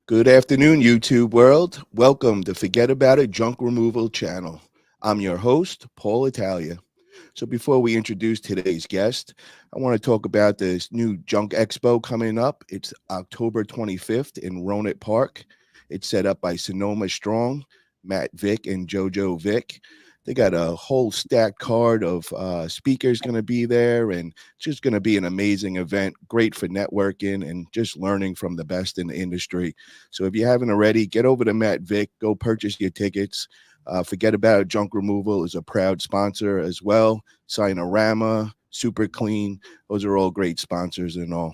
Good afternoon, YouTube world. Welcome to Forget About It Junk Removal channel. I'm your host, Paul Italia. So before we introduce today's guest, I want to talk about this new Junk Expo coming up. It's October 25th in Roanoke Park. It's set up by Sonoma Strong, Matt Vick, and JoJo Vick. They got a whole stacked card of speakers going to be there, and it's just going to be an amazing event, great for networking and just learning from the best in the industry. So if you haven't already, get over to Matt Vick, go purchase your tickets. Forget About It Junk Removal is a proud sponsor as well. Sinorama, Super Clean, those are all great sponsors and all.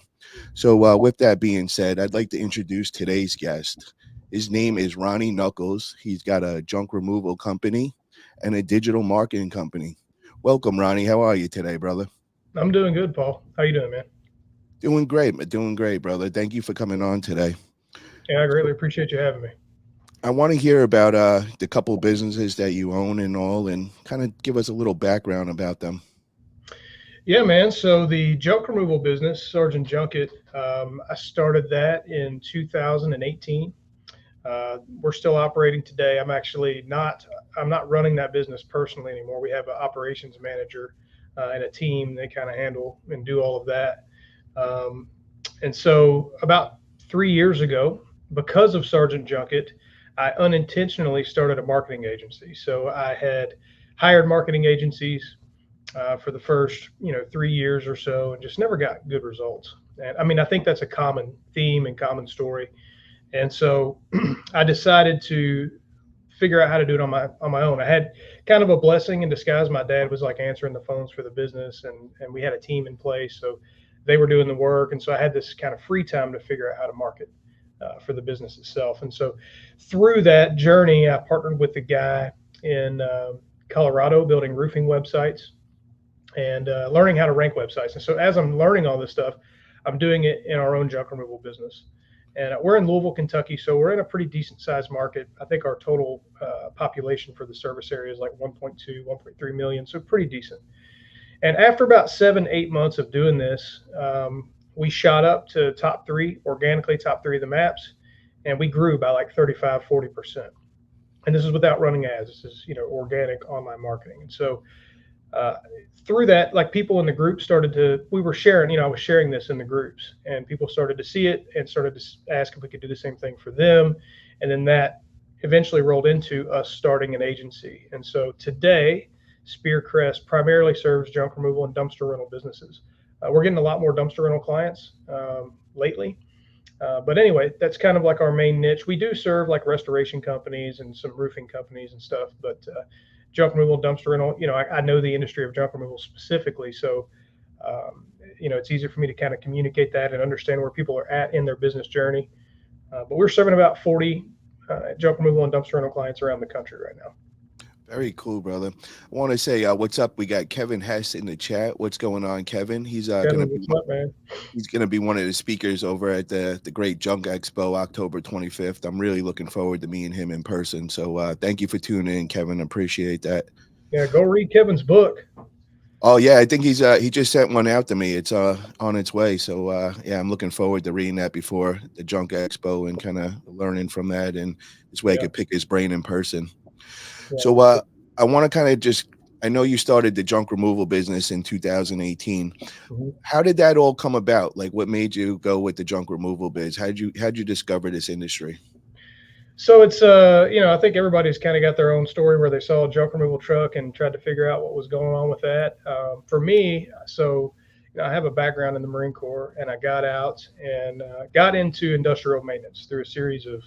So with that being said, I'd like to introduce today's guest. His name is Ronnie Knuckles. He's got a junk removal company and a digital marketing company. Welcome, Ronnie. How are you today, brother? I'm doing good, Paul. How you doing, man? Doing great, brother. Thank you for coming on today. Yeah, I greatly appreciate you having me. I want to hear about the couple businesses that you own and all, and kind of give us a little background about them. Yeah, man. So the junk removal business, Sergeant Junket, I started that in 2018. We're still operating today. I'm not running that business personally anymore. We have an operations manager and a team. They kind of handle and do all of that. Um, and so about 3 years ago, because of Sergeant Junket, I unintentionally started a marketing agency. So I had hired marketing agencies for the first 3 years or so, and just never got good results. And I mean, I think that's a common theme and common story. And so I decided to figure out how to do it on my own. I had kind of a blessing in disguise. My dad was like answering the phones for the business, and we had a team in place, so they were doing the work, and so I had this kind of free time to figure out how to market for the business itself. And so through that journey, I partnered with a guy in Colorado building roofing websites and learning how to rank websites. And so as I'm learning all this stuff, I'm doing it in our own junk removal business. And we're in Louisville, Kentucky, so we're in a pretty decent sized market. I think our total population for the service area is like 1.2, 1.3 million, so pretty decent. And after about 7, 8 months of doing this, we shot up to top three, organically top three of the maps, and we grew by like 35, 40%. And this is without running ads. This is, organic online marketing. And so uh, through that, like people in the group started to, we were sharing, I was sharing this in the groups, and people started to see it and started to ask if we could do the same thing for them. And then that eventually rolled into us starting an agency. And so today, Spearcrest primarily serves junk removal and dumpster rental businesses. We're getting a lot more dumpster rental clients lately. But anyway, that's kind of like our main niche. We do serve like restoration companies and some roofing companies and stuff, but junk removal, dumpster rental, I know the industry of junk removal specifically. So, it's easier for me to kind of communicate that and understand where people are at in their business journey. But we're serving about 40 junk removal and dumpster rental clients around the country right now. Very cool, brother. I want to say what's up. We got Kevin Hess in the chat. What's going on, Kevin? He's gonna Kevin, be what's up, man? one of the speakers over at the Great Junk Expo, October 25th. I'm really looking forward to meeting him in person. So thank you for tuning in, Kevin. Appreciate that. Yeah, go read Kevin's book. Oh yeah, I think he just sent one out to me. It's on its way. So yeah, I'm looking forward to reading that before the Junk Expo and kind of learning from that, and this way I Yeah, could pick his brain in person. yeah. So I want to kind of just, I know you started the junk removal business in 2018. Mhm. How did that all come about? Like what made you go with the junk removal biz? How'd you discover this industry? So it's I think everybody's kind of got their own story where they saw a junk removal truck and tried to figure out what was going on with that. For me, so I have a background in the Marine Corps, and I got out and got into industrial maintenance through a series of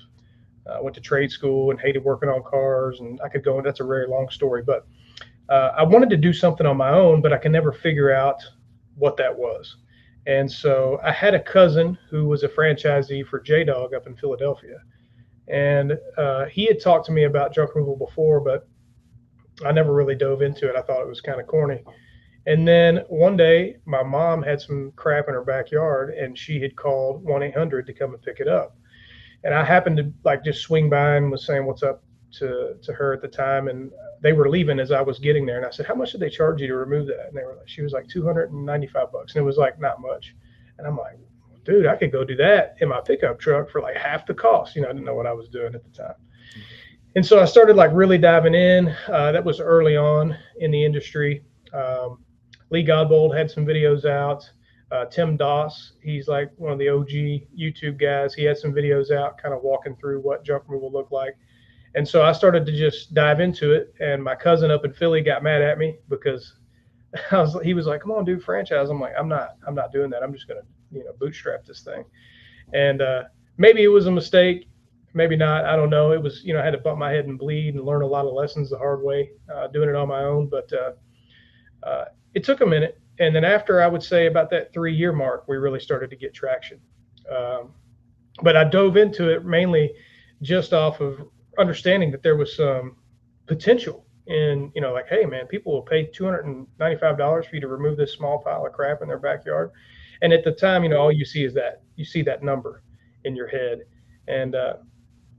went to trade school and hated working on cars, and I could go. That's a very long story, but I wanted to do something on my own, but I could never figure out what that was. And so I had a cousin who was a franchisee for J Dog up in Philadelphia, and he had talked to me about junk removal before, but I never really dove into it. I thought it was kind of corny. And then one day, my mom had some crap in her backyard, and she had called 1-800 to come and pick it up. And I happened to like just swing by and was saying what's up to her at the time, and they were leaving as I was getting there. And I said, "How much did they charge you to remove that?" And they were like, she was like $295, and it was like not much. And I'm like, dude, I could go do that in my pickup truck for like half the cost. I didn't know what I was doing at the time. And so I started like really diving in. That was early on in the industry. Um, Lee Godbold had some videos out. Tim Doss, he's like one of the OG YouTube guys. He had some videos out, kind of walking through what junk removal looked like. And so I started to just dive into it. And my cousin up in Philly got mad at me because he was like, "Come on, dude, franchise." I'm like, I'm not doing that. I'm just gonna, bootstrap this thing. And maybe it was a mistake, maybe not. I don't know. It was, I had to bump my head and bleed and learn a lot of lessons the hard way, doing it on my own. But it took a minute. And then after, I would say about that 3-year mark, we really started to get traction. Um, but I dove into it mainly just off of understanding that there was some potential in, like, hey, man, people will pay $295 for you to remove this small pile of crap in their backyard. And at the time, all you see is that you see that number in your head. And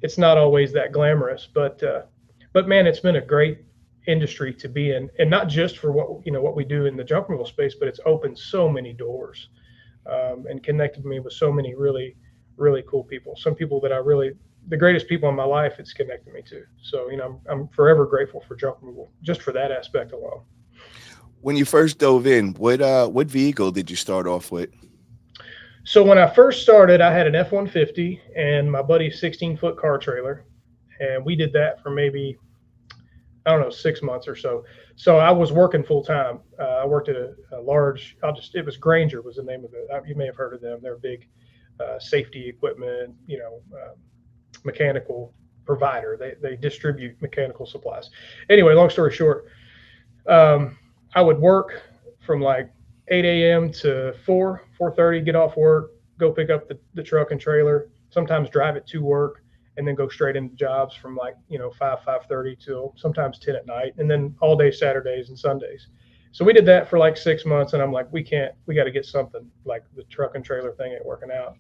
it's not always that glamorous, but man, it's been a great industry to be in, and not just for what we do in the junk removal space, but it's opened so many doors, and connected me with so many really, really cool people. Some people that the greatest people in my life it's connected me to. So, I'm forever grateful for junk removal just for that aspect alone. When you first dove in, what vehicle did you start off with? So when I first started, I had an F-150 and my buddy's 16-foot car trailer, and we did that for maybe, I don't know, 6 months or so. So I was working full time. I worked at a large, it was Granger was the name of it. You may have heard of them. They're a big safety equipment, mechanical provider. They distribute mechanical supplies. Anyway, long story short, I would work from like 8 a.m. to 4:30, get off work, go pick up the truck and trailer, sometimes drive it to work, and then go straight into jobs from like, 5:30 till sometimes 10 at night, and then all day Saturdays and Sundays. So we did that for like 6 months, and I'm like, we got to get something, like the truck and trailer thing ain't working out.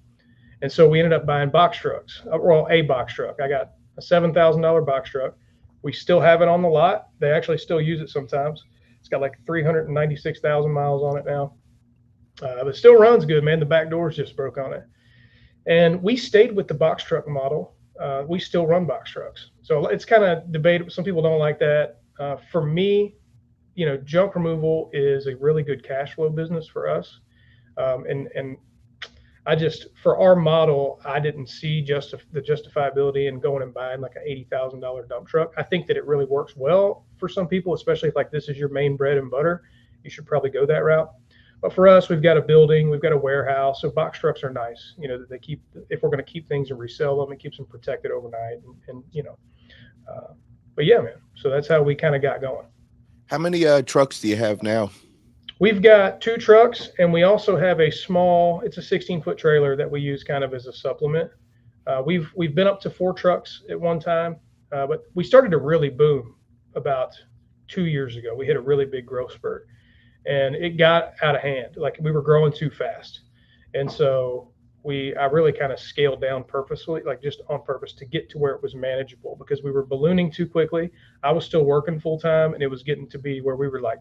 And so we ended up buying box trucks. Well, a box truck. I got a $7,000 box truck. We still have it on the lot. They actually still use it sometimes. It's got like 396,000 miles on it now. But it still runs good, man. The back doors just broke on it. And we stayed with the box truck model. We still run box trucks. So it's kind of debatable. Some people don't like that. For me, junk removal is a really good cash flow business for us. And for our model, I didn't see the justifiability in going and buying like an $80,000 dump truck. I think that it really works well for some people, especially if like this is your main bread and butter. You should probably go that route. But for us, we've got a building, we've got a warehouse, so box trucks are nice. That they keep, if we're going to keep things and resell them, it keeps them protected overnight. But yeah, man. So that's how we kind of got going. How many trucks do you have now? We've got 2 trucks, and we also have it's a 16-foot trailer that we use kind of as a supplement. We've been up to 4 trucks at one time, but we started to really boom about 2 years ago. We hit a really big growth spurt, and it got out of hand. Like we were growing too fast, and so I really kind of scaled down purposely, like just on purpose, to get to where it was manageable, because we were ballooning too quickly. I was still working full time, and it was getting to be where we were like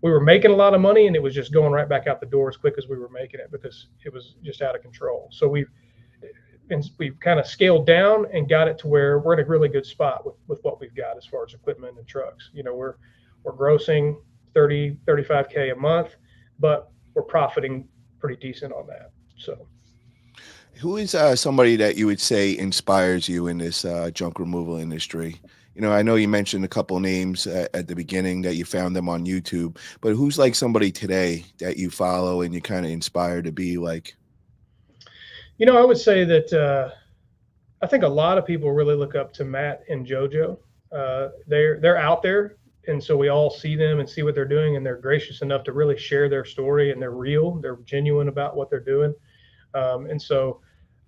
we were making a lot of money, and it was just going right back out the door as quick as we were making it, because it was just out of control. So we've kind of scaled down and got it to where we're in a really good spot with what we've got as far as equipment and trucks. We're grossing 35K a month, but we're profiting pretty decent on that. So who is somebody that you would say inspires you in this junk removal industry? I know you mentioned a couple names at the beginning that you found them on YouTube, but who's like somebody today that you follow and you kind of inspire to be like? I would say that I think a lot of people really look up to Matt and JoJo. They're out there, and so we all see them and see what they're doing, and they're gracious enough to really share their story, and they're real, they're genuine about what they're doing. And so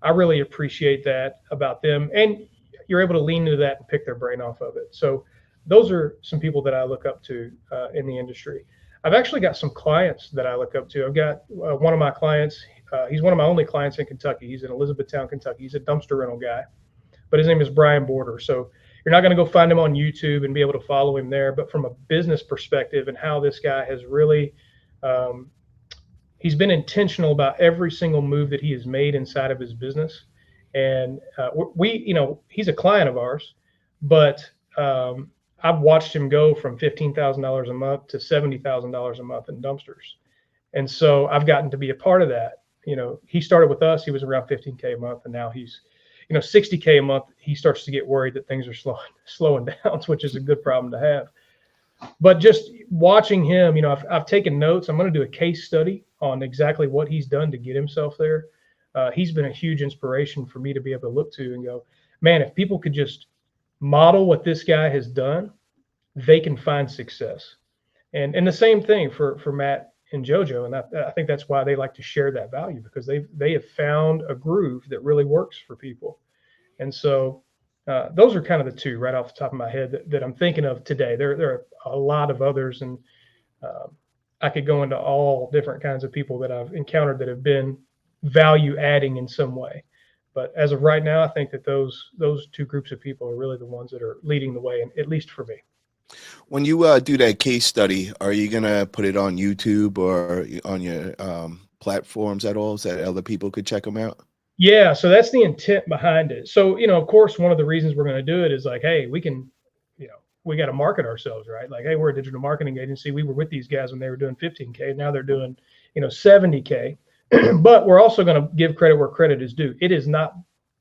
I really appreciate that about them. And you're able to lean into that and pick their brain off of it. So those are some people that I look up to in the industry. I've actually got some clients that I look up to. I've got one of my clients. He's one of my only clients in Kentucky. He's in Elizabethtown, Kentucky. He's a dumpster rental guy, but his name is Brian Border. So you're not going to go find him on YouTube and be able to follow him there. But from a business perspective and how this guy has really, he's been intentional about every single move that he has made inside of his business. And he's a client of ours, but I've watched him go from $15,000 a month to $70,000 a month in dumpsters. And so I've gotten to be a part of that. He started with us, he was around 15K a month, and now he's 60K a month. He starts to get worried that things are slowing down, which is a good problem to have. But just watching him, I've taken notes. I'm going to do a case study on exactly what he's done to get himself there. He's been a huge inspiration for me to be able to look to and go, man, if people could just model what this guy has done, they can find success. And the same thing for Matt and JoJo. And I think that's why they like to share that value, because they have found a groove that really works for people. And so those are kind of the two right off the top of my head that I'm thinking of today. There are a lot of others, and I could go into all different kinds of people that I've encountered that have been value adding in some way. But as of right now, I think that those two groups of people are really the ones that are leading the way, and at least for me. When you do that case study, are you going to put it on YouTube or on your platforms at all so that other people could check them out? Yeah, so that's the intent behind it. So, of course, one of the reasons we're going to do it is like, hey, we can, we got to market ourselves, right? Like, hey, we're a digital marketing agency. We were with these guys when they were doing 15K. Now they're doing, 70K. But we're also going to give credit where credit is due. It is not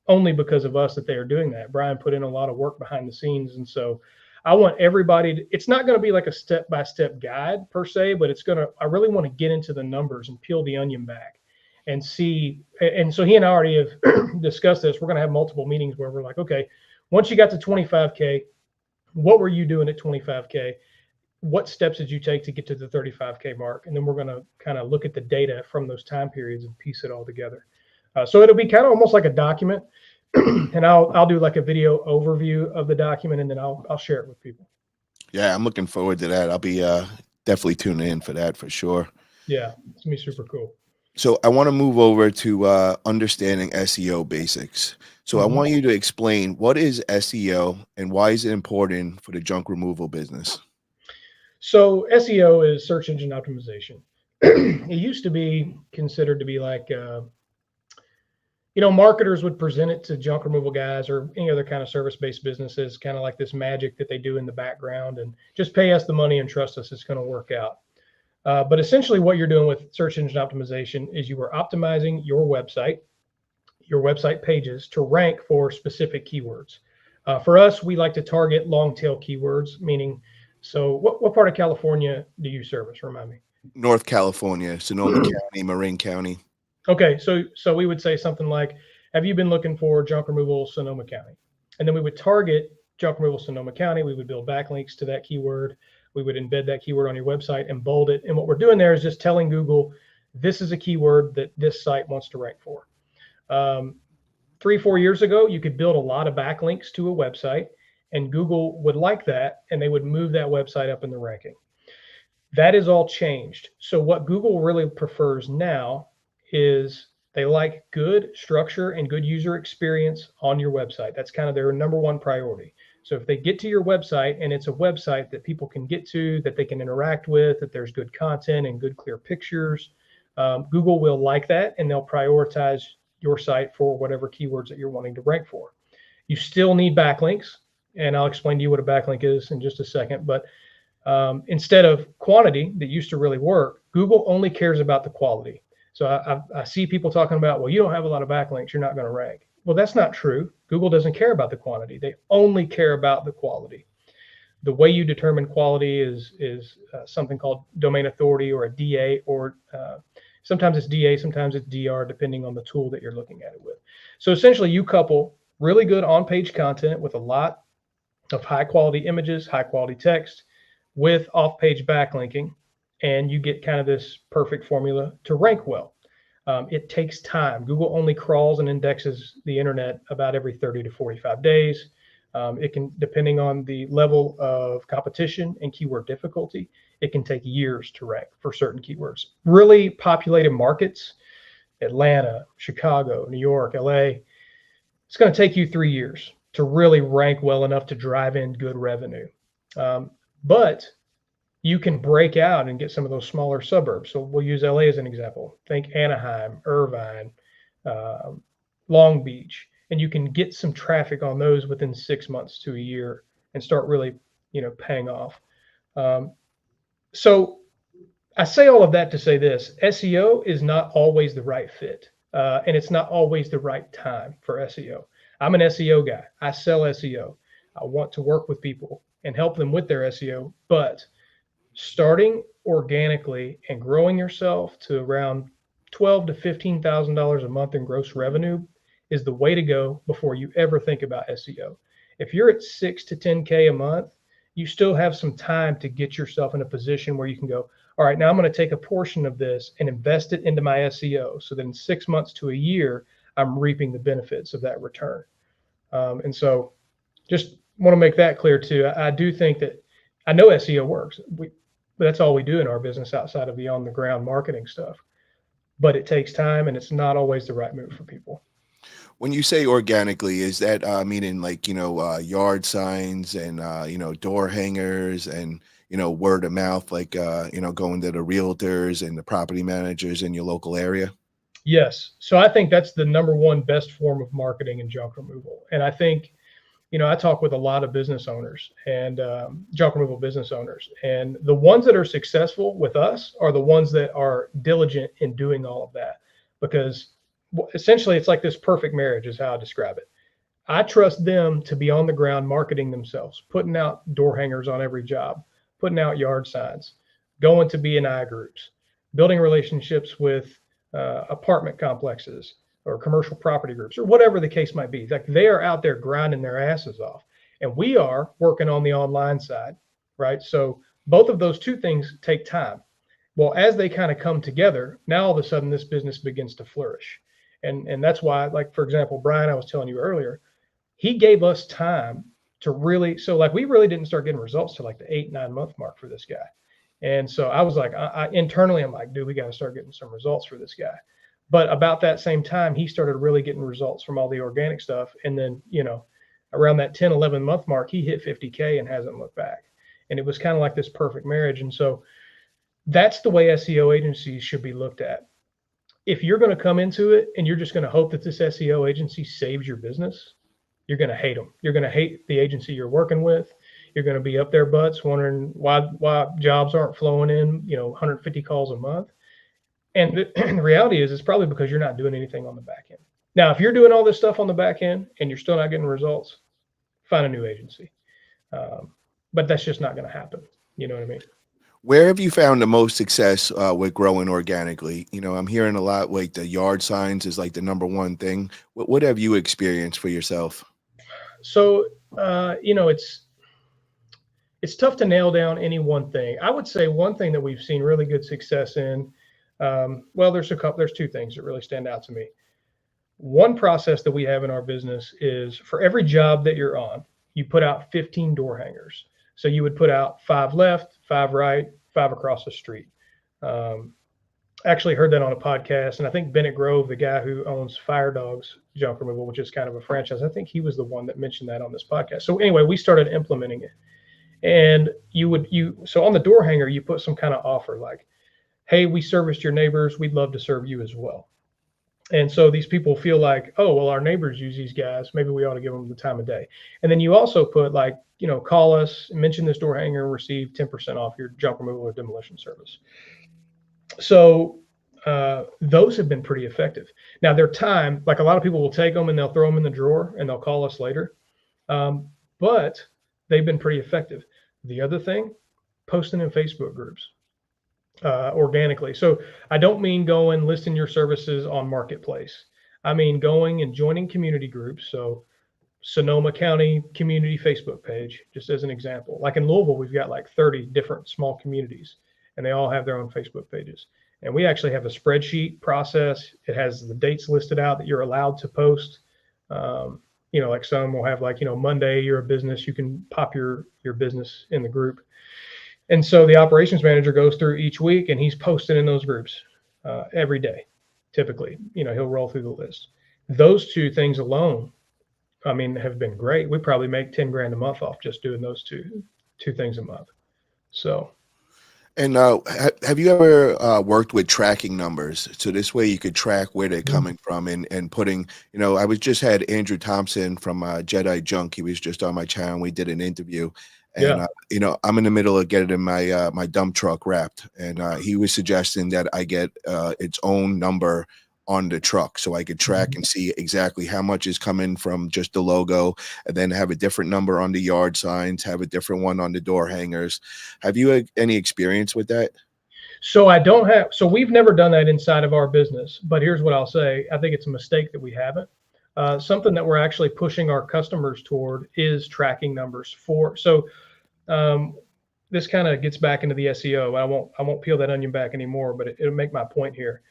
only because of us that they are doing that. Brian put in a lot of work behind the scenes. And so I want everybody it's not going to be like a step-by-step guide per se, but I really want to get into the numbers and peel the onion back and see. And so he and I already have discussed this. We're going to have multiple meetings where we're like, okay, once you got to 25K, what were you doing at 25K? What steps did you take to get to the 35K mark? And then we're going to kind of look at the data from those time periods and piece it all together. So it'll be kind of almost like a document, and I'll do like a video overview of the document, and then I'll share it with people. Yeah, I'm looking forward to that. I'll be definitely tuning in for that for sure. Yeah, it's gonna be super cool. So I want to move over to understanding SEO basics. So I want you to explain, what is SEO and why is it important for the junk removal business? So SEO is search engine optimization. It used to be considered to be like, marketers would present it to junk removal guys or any other kind of service-based businesses, kind of like this magic that they do in the background, and just pay us the money and trust us, it's going to work out. But essentially what you're doing with search engine optimization is you are optimizing your website pages to rank for specific keywords. For us, we like to target long tail keywords, meaning, so what part of California do you service? Remind me. North California, Sonoma County, Marin County. Okay, so we would say something like, have you been looking for junk removal Sonoma County? And then we would target junk removal Sonoma County. We would build backlinks to that keyword. We would embed that keyword on your website and bold it. And what we're doing there is just telling Google, this is a keyword that this site wants to rank for. 3-4 years ago, you could build a lot of backlinks to a website, and Google would like that, and they would move that website up in the ranking. That is all changed. So what Google really prefers now is they like good structure and good user experience on your website. That's kind of their number one priority. So if they get to your website and it's a website that people can get to, that they can interact with, that there's good content and good clear pictures, Google will like that, and they'll prioritize your site for whatever keywords that you're wanting to rank for. You still need backlinks, and I'll explain to you what a backlink is in just a second. But instead of quantity that used to really work, Google only cares about the quality. So I see people talking about, well, you don't have a lot of backlinks, you're not going to rank. Well, that's not true. Google doesn't care about the quantity. They only care about the quality. The way you determine quality is something called domain authority, or a DA, or sometimes it's DA, sometimes it's DR, depending on the tool that you're looking at it with. So essentially you couple really good on-page content with a lot of high-quality images, high-quality text, with off-page backlinking, and you get kind of this perfect formula to rank well. It takes time. Google only crawls and indexes the internet about every 30 to 45 days. It can, depending on the level of competition and keyword difficulty, it can take years to rank for certain keywords. Really populated markets, Atlanta, Chicago, New York, LA, it's going to take you 3 years to really rank well enough to drive in good revenue. But you can break out and get some of those smaller suburbs. So we'll use LA as an example. Think Anaheim, Irvine, uh, Long Beach, and you can get some traffic on those within 6 months to a year and start really, paying off. Um, so I say all of that to say this: SEO is not always the right fit, and it's not always the right time for SEO. I'm an SEO guy. I sell SEO. I want to work with people and help them with their SEO, but starting organically and growing yourself to around $12,000 to $15,000 a month in gross revenue is the way to go before you ever think about SEO. If you're at 6 to 10K a month, you still have some time to get yourself in a position where you can go, all right, now I'm going to take a portion of this and invest it into my SEO. So that in 6 months to a year, I'm reaping the benefits of that return. And so just want to make that clear too. I do think that I know SEO works. But that's all we do in our business outside of the on the ground marketing stuff. But it takes time and it's not always the right move for people. When you say organically, is that meaning like yard signs and door hangers and word of mouth, like going to the realtors and the property managers in your local area? Yes. So I think that's the number one best form of marketing and junk removal. And I think, I talk with a lot of business owners and junk removal business owners. And the ones that are successful with us are the ones that are diligent in doing all of that. Because essentially, it's like this perfect marriage, is how I describe it. I trust them to be on the ground marketing themselves, putting out door hangers on every job, putting out yard signs, going to B&I groups, building relationships with apartment complexes or commercial property groups or whatever the case might be. Like they are out there grinding their asses off, and we are working on the online side, right? So both of those two things take time. Well, as they kind of come together, now all of a sudden this business begins to flourish. And that's why, like, for example, Brian, I was telling you earlier, he gave us time to really, so like we really didn't start getting results to like the 8, 9 month mark for this guy. And so I was like, internally, I'm like, dude, we got to start getting some results for this guy. But about that same time, he started really getting results from all the organic stuff. And then, around that 10, 11 month mark, he hit 50K and hasn't looked back. And it was kind of like this perfect marriage. And so that's the way SEO agencies should be looked at. If you're going to come into it and you're just going to hope that this SEO agency saves your business, you're going to hate them. You're going to hate the agency you're working with. You're going to be up their butts wondering why jobs aren't flowing in, 150 calls a month. And the reality is, it's probably because you're not doing anything on the back end. Now, if you're doing all this stuff on the back end and you're still not getting results, find a new agency. But that's just not going to happen. You know what I mean? Where have you found the most success with growing organically? I'm hearing a lot like the yard signs is like the number one thing. What have you experienced for yourself? So, it's tough to nail down any one thing. I would say one thing that we've seen really good success in. Well, there's two things that really stand out to me. One process that we have in our business is for every job that you're on, you put out 15 door hangers. So you would put out 5 left, 5 right, 5 across the street. Actually heard that on a podcast, and I think Bennett Grove, the guy who owns Fire Dogs Junk Removal, which is kind of a franchise, I think he was the one that mentioned that on this podcast. So anyway, we started implementing it. And so on the door hanger, you put some kind of offer like, hey, we serviced your neighbors, we'd love to serve you as well. And so these people feel like, oh, well, our neighbors use these guys, maybe we ought to give them the time of day. And then you also put like, call us, mention this door hanger, and receive 10% off your junk removal or demolition service. So those have been pretty effective. Now, their time, like a lot of people will take them and they'll throw them in the drawer and they'll call us later. But they've been pretty effective. The other thing, posting in Facebook groups organically. So I don't mean going listing your services on Marketplace. I mean going and joining community groups. So Sonoma County community Facebook page, just as an example. Like in Louisville, we've got like 30 different small communities, and they all have their own Facebook pages. And we actually have a spreadsheet process. It has the dates listed out that you're allowed to post. Like some will have like, Monday, you're a business, you can pop your business in the group. And so the operations manager goes through each week and he's posting in those groups every day. Typically, he'll roll through the list. Those two things alone, I mean, have been great. We probably make 10 grand a month off just doing those two things a month. So And have you ever worked with tracking numbers? So this way you could track where they're Mhm. coming from and putting, I was just had Andrew Thompson from Jedi Junk. He was just on my channel. We did an interview, and Yeah. I'm in the middle of getting my dump truck wrapped, and he was suggesting that I get its own number on the truck so I could track Mhm. and see exactly how much is coming from just the logo, and then have a different number on the yard signs, have a different one on the door hangers. Have you had any experience with that? So I don't have, so we've never done that inside of our business, but here's what I'll say. I think it's a mistake that we haven't. Something that we're actually pushing our customers toward is tracking numbers for, so um, this kind of gets back into the SEO. I won't peel that onion back anymore, but it'll make my point here.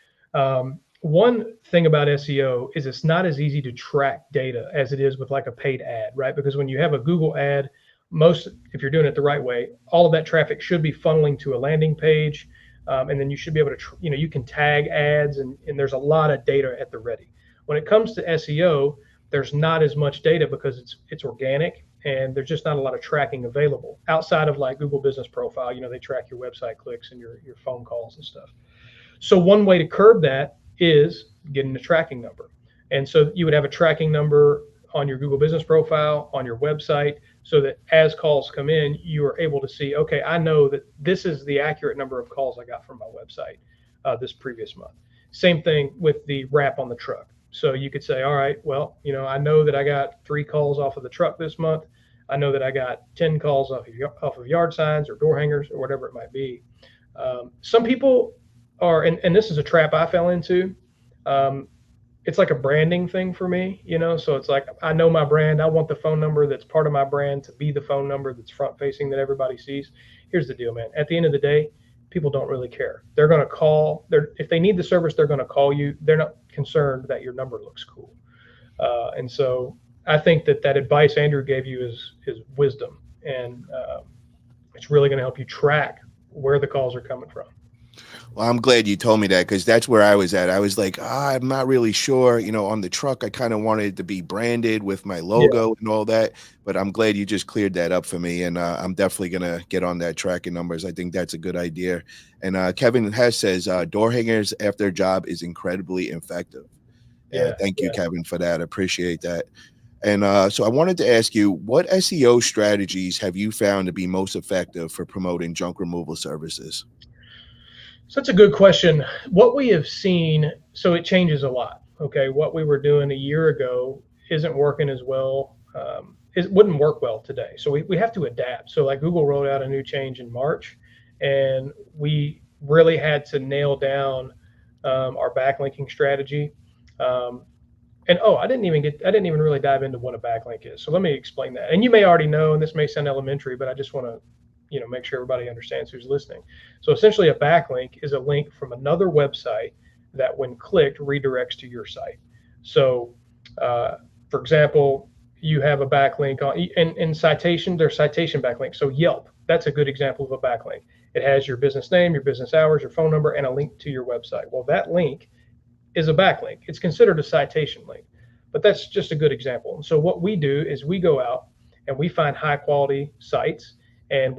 One thing about SEO is it's not as easy to track data as it is with like a paid ad, right? Because when you have a Google ad, most, if you're doing it the right way, all of that traffic should be funneling to a landing page, and then you should be able to, you can tag ads, and there's a lot of data at the ready. When it comes to SEO, there's not as much data because it's organic, and there's just not a lot of tracking available outside of like Google Business Profile. They track your website clicks and your phone calls and stuff. So one way to curb that is getting a tracking number. And so you would have a tracking number on your Google Business Profile, on your website, so that as calls come in, you are able to see, okay, I know that this is the accurate number of calls I got from my website this previous month. Same thing with the wrap on the truck. So you could say, all right, well, I know that I got 3 calls off of the truck this month. I know that I got 10 calls off of yard signs or door hangers or whatever it might be. Some people are, and this is a trap I fell into. Um, it's like a branding thing for me. So it's like I know my brand. I want the phone number that's part of my brand to be the phone number that's front facing that everybody sees. Here's the deal, man. At the end of the day, people don't really care. They're going to call. If they need the service, they're going to call you. They're not concerned that your number looks cool. And so I think that advice Andrew gave you is wisdom, and it's really going to help you track where the calls are coming from. Well, I'm glad you told me that because that's where I was at. I was like, I'm not really sure. On the truck, I kind of wanted it to be branded with my Yeah. logo and all that. But I'm glad you just cleared that up for me. And I'm definitely going to get on that tracking numbers. I think that's a good idea. And Kevin Hess says door hangers after a job is incredibly effective. Yeah. Thank you, Yeah. Kevin, for that. Appreciate that. And so I wanted to ask you, what SEO strategies have you found to be most effective for promoting junk removal services? So that's a good question. What we have seen, so it changes a lot. Okay, what we were doing a year ago isn't working as well. It wouldn't work well today. So we have to adapt. So like Google rolled out a new change in March, and we really had to nail down our backlinking strategy. Um, and oh, I didn't even really dive into what a backlink is. So let me explain that. And you may already know, and this may sound elementary, but I just want to, make sure everybody understands who's listening. So essentially, a backlink is a link from another website that, when clicked, redirects to your site. So, for example, you have a backlink on in citation. There's citation backlinks. So Yelp, that's a good example of a backlink. It has your business name, your business hours, your phone number, and a link to your website. Well, that link is a backlink. It's considered a citation link, but that's just a good example. And so what we do is we go out and we find high quality sites, and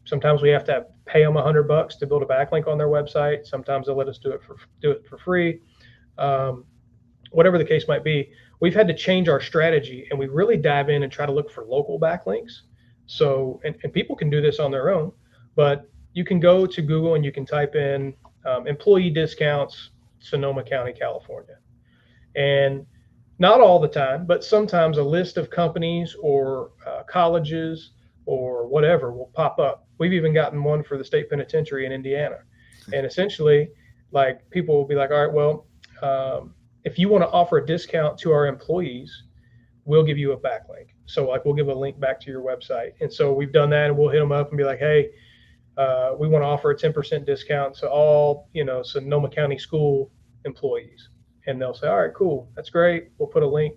sometimes we have to pay them $100 to build a backlink on their website. Sometimes they'll let us do it for free. Um, Whatever the case might be, we've had to change our strategy, and we really dive in and try to look for local backlinks. So, and people can do this on their own, but you can go to Google and you can type in employee discounts, Sonoma County, California. And not all the time, but sometimes a list of companies or colleges or whatever will pop up. We've even gotten one for the state penitentiary in Indiana. And essentially, like, people will be like, all right, well, if you want to offer a discount to our employees, we'll give you a backlink. So, like, we'll give a link back to your website. And so we've done that, and we'll hit them up and be like, hey, we want to offer a 10% discount to all, Sonoma County school employees. And they'll say, all right, cool, that's great. We'll put a link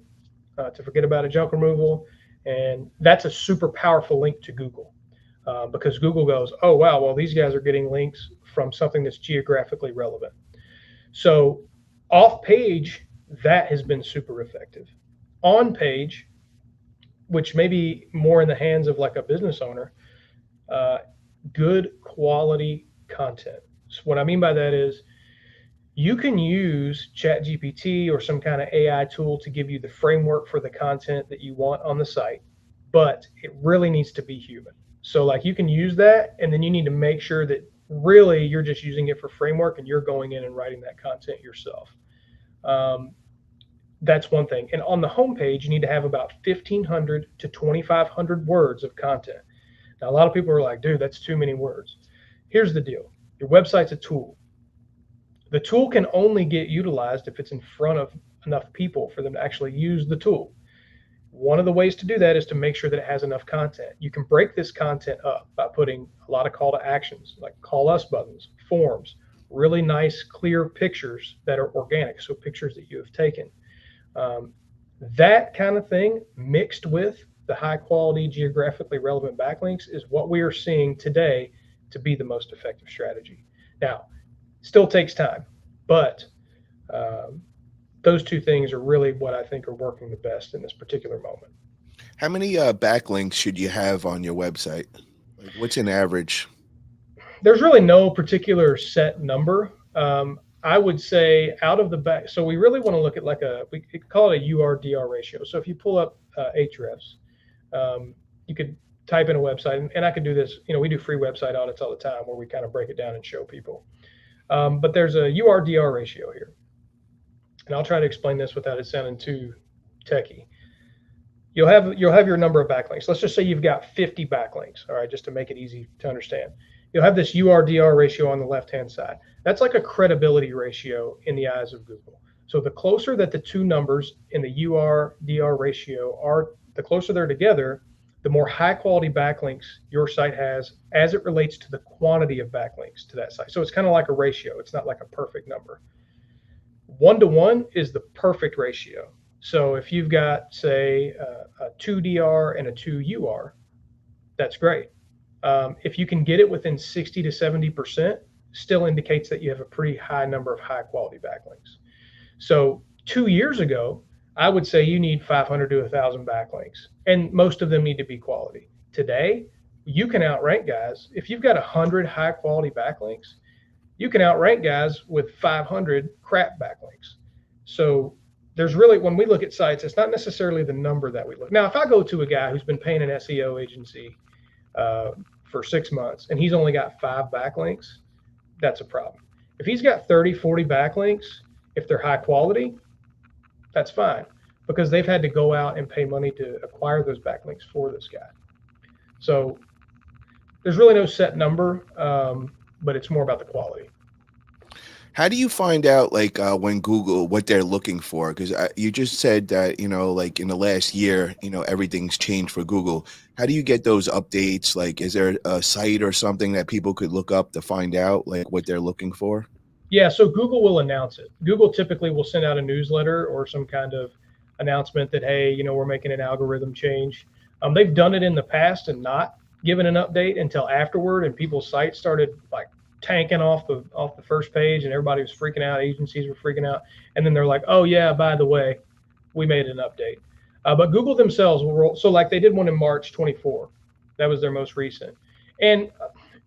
to Forget About It Junk Removal. And that's a super powerful link to Google, because Google goes, oh, wow, well, these guys are getting links from something that's geographically relevant. So off page, that has been super effective. On page, which may be more in the hands of like a business owner, uh, good quality content. So what I mean by that is you can use ChatGPT or some kind of AI tool to give you the framework for the content that you want on the site, but it really needs to be human. So like you can use that, and then you need to make sure that really you're just using it for framework and you're going in and writing that content yourself. Um, that's one thing. And on the homepage, you need to have about 1,500 to 2,500 words of content. Now, a lot of people are like, dude, that's too many words. Here's the deal. Your website's a tool. The tool can only get utilized if it's in front of enough people for them to actually use the tool. One of the ways to do that is to make sure that it has enough content. You can break this content up by putting a lot of call to actions, like call us buttons, forms, really nice, clear pictures that are organic, so pictures that you have taken. Um, that kind of thing mixed with the high quality, geographically relevant backlinks is what we are seeing today to be the most effective strategy. Now, still takes time, but um, those two things are really what I think are working the best in this particular moment. How many backlinks should you have on your website? Like, what's an average? There's really no particular set number. I would say out of the back, so we really want to look at like we could call it a URDR ratio. So if you pull up Ahrefs, you could type in a website, and I could do this. We do free website audits all the time where we kind of break it down and show people. But there's a URDR ratio here, and I'll try to explain this without it sounding too techy. You'll have your number of backlinks. Let's just say you've got 50 backlinks. All right, just to make it easy to understand. You'll have this URDR ratio on the left-hand side. That's like a credibility ratio in the eyes of Google. So the closer that the two numbers in the URDR ratio are, the closer they're together, the more high quality backlinks your site has as it relates to the quantity of backlinks to that site. So it's kind of like a ratio. It's not like a perfect number. 1-to-1 is the perfect ratio. So if you've got, say, a 2DR and a 2UR, that's great. If you can get it within 60 to 70%, still indicates that you have a pretty high number of high quality backlinks. So 2 years ago, I would say you need 500 to 1,000 backlinks, and most of them need to be quality. Today, you can outrank guys. If you've got 100 high quality backlinks, you can outrank guys with 500 crap backlinks. So there's really, when we look at sites, it's not necessarily the number that we look. Now, if I go to a guy who's been paying an SEO agency for 6 months and he's only got 5 backlinks, that's a problem. If he's got 30, 40 backlinks, if they're high quality, that's fine, because they've had to go out and pay money to acquire those backlinks for this guy. So there's really no set number, but it's more about the quality. How do you find out, like, when Google, what they're looking for? Because you just said that, like in the last year, everything's changed for Google. How do you get those updates? Like, is there a site or something that people could look up to find out, like, what they're looking for? Yeah, so Google will announce it. Google typically will send out a newsletter or some kind of announcement that, hey, we're making an algorithm change. They've done it in the past and not given an update until afterward, and people's sites started like tanking off the first page, and everybody was freaking out. Agencies were freaking out, and then they're like, "Oh yeah, by the way, we made an update." But Google themselves will roll. So like they did one in March 24. That was their most recent, and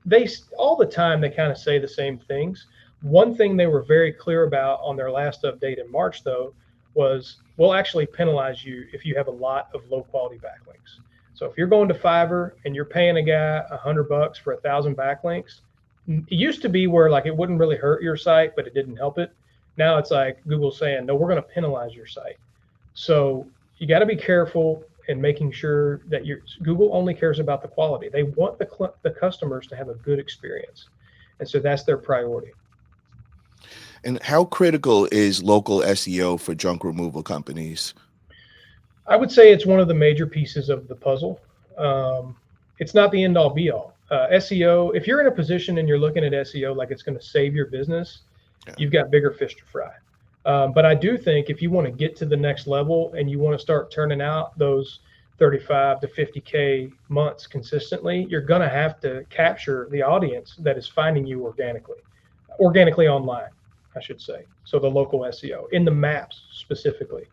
they all the time they kind of say the same things. One thing they were very clear about on their last update in March, though, was we'll actually penalize you if you have a lot of low quality backlinks. So if you're going to Fiverr and you're paying a guy $100 for 1,000 backlinks, it used to be where like it wouldn't really hurt your site, but it didn't help it. Now it's like Google saying, no, we're going to penalize your site. So you got to be careful in making sure that Google only cares about the quality. They want the customers to have a good experience. And so that's their priority. And how critical is local SEO for junk removal companies? I would say it's one of the major pieces of the puzzle. It's not the end all be all. SEO, if you're in a position and you're looking at SEO like it's going to save your business, you've got bigger fish to fry. But I do think if you want to get to the next level and you want to start turning out those 35 to 50K months consistently, you're going to have to capture the audience that is finding you organically online, I should say. So the local SEO in the maps specifically.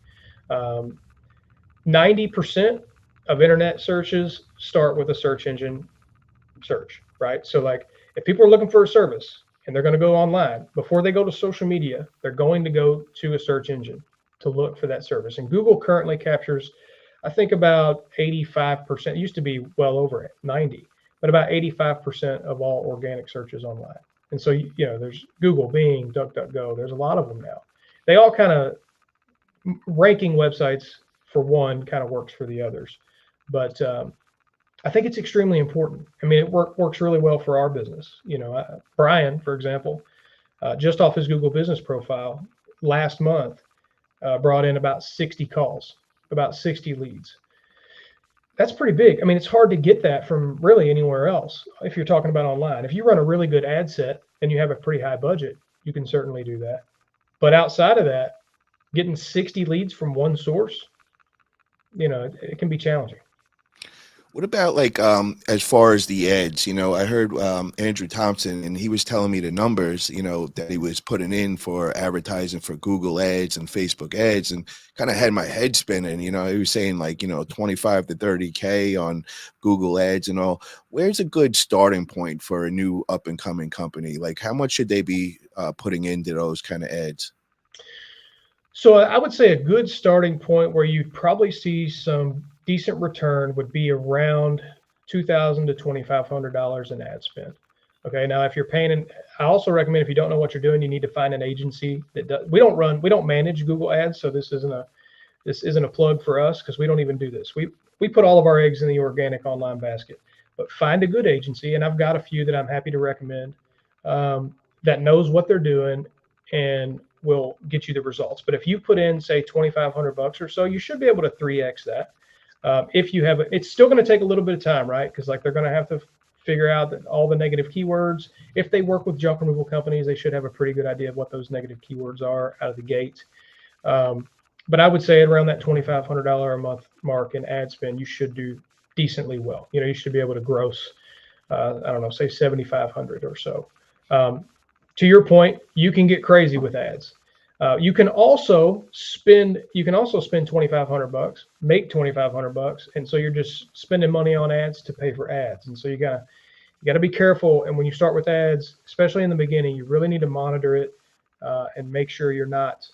90% of internet searches start with a search engine search, right? So like If people are looking for a service and they're going to go online, before they go to social media, they're going to go to a search engine to look for that service. And Google currently captures, I think, about 85%. It used to be well over 90, but about 85% of all organic searches online. And so, there's Google, Bing, DuckDuckGo. There's a lot of them now. They all kind of ranking websites for one kind of works for the others. But I think it's extremely important. I mean, it works really well for our business. Brian, for example, just off his Google business profile last month, brought in about 60 calls, about 60 leads. That's pretty big. I mean, it's hard to get that from really anywhere else if you're talking about online. If you run a really good ad set and you have a pretty high budget, you can certainly do that. But outside of that, getting 60 leads from one source, it can be challenging. What about like as far as the ads? I heard Andrew Thompson, and he was telling me the numbers, that he was putting in for advertising for Google ads and Facebook ads, and kind of had my head spinning. He was saying like 25 to 30K on Google ads and all. Where's a good starting point for a new up and coming company? Like, how much should they be putting into those kind of ads? So I would say a good starting point where you'd probably see some decent return would be around $2,000 to $2,500 in ad spend. Okay, now if you're paying, I also recommend, if you don't know what you're doing, you need to find an agency that does. We don't manage Google ads, so this isn't a plug for us, because we don't even do this. We put all of our eggs in the organic online basket. But find a good agency, and I've got a few that I'm happy to recommend, that knows what they're doing and will get you the results. But if you put in, say, $2,500 or so, you should be able to 3x that. If you have, it's still going to take a little bit of time, right? Because like they're going to have to figure out that all the negative keywords. If they work with junk removal companies, they should have a pretty good idea of what those negative keywords are out of the gate. But I would say around that $2,500 a month mark in ad spend, you should do decently well. You should be able to gross, I don't know, say 7,500 or so. To your point, you can get crazy with ads. You can also spend $2,500, make $2,500, and so you're just spending money on ads to pay for ads. And so you gotta be careful. And when you start with ads, especially in the beginning, you really need to monitor it and make sure you're not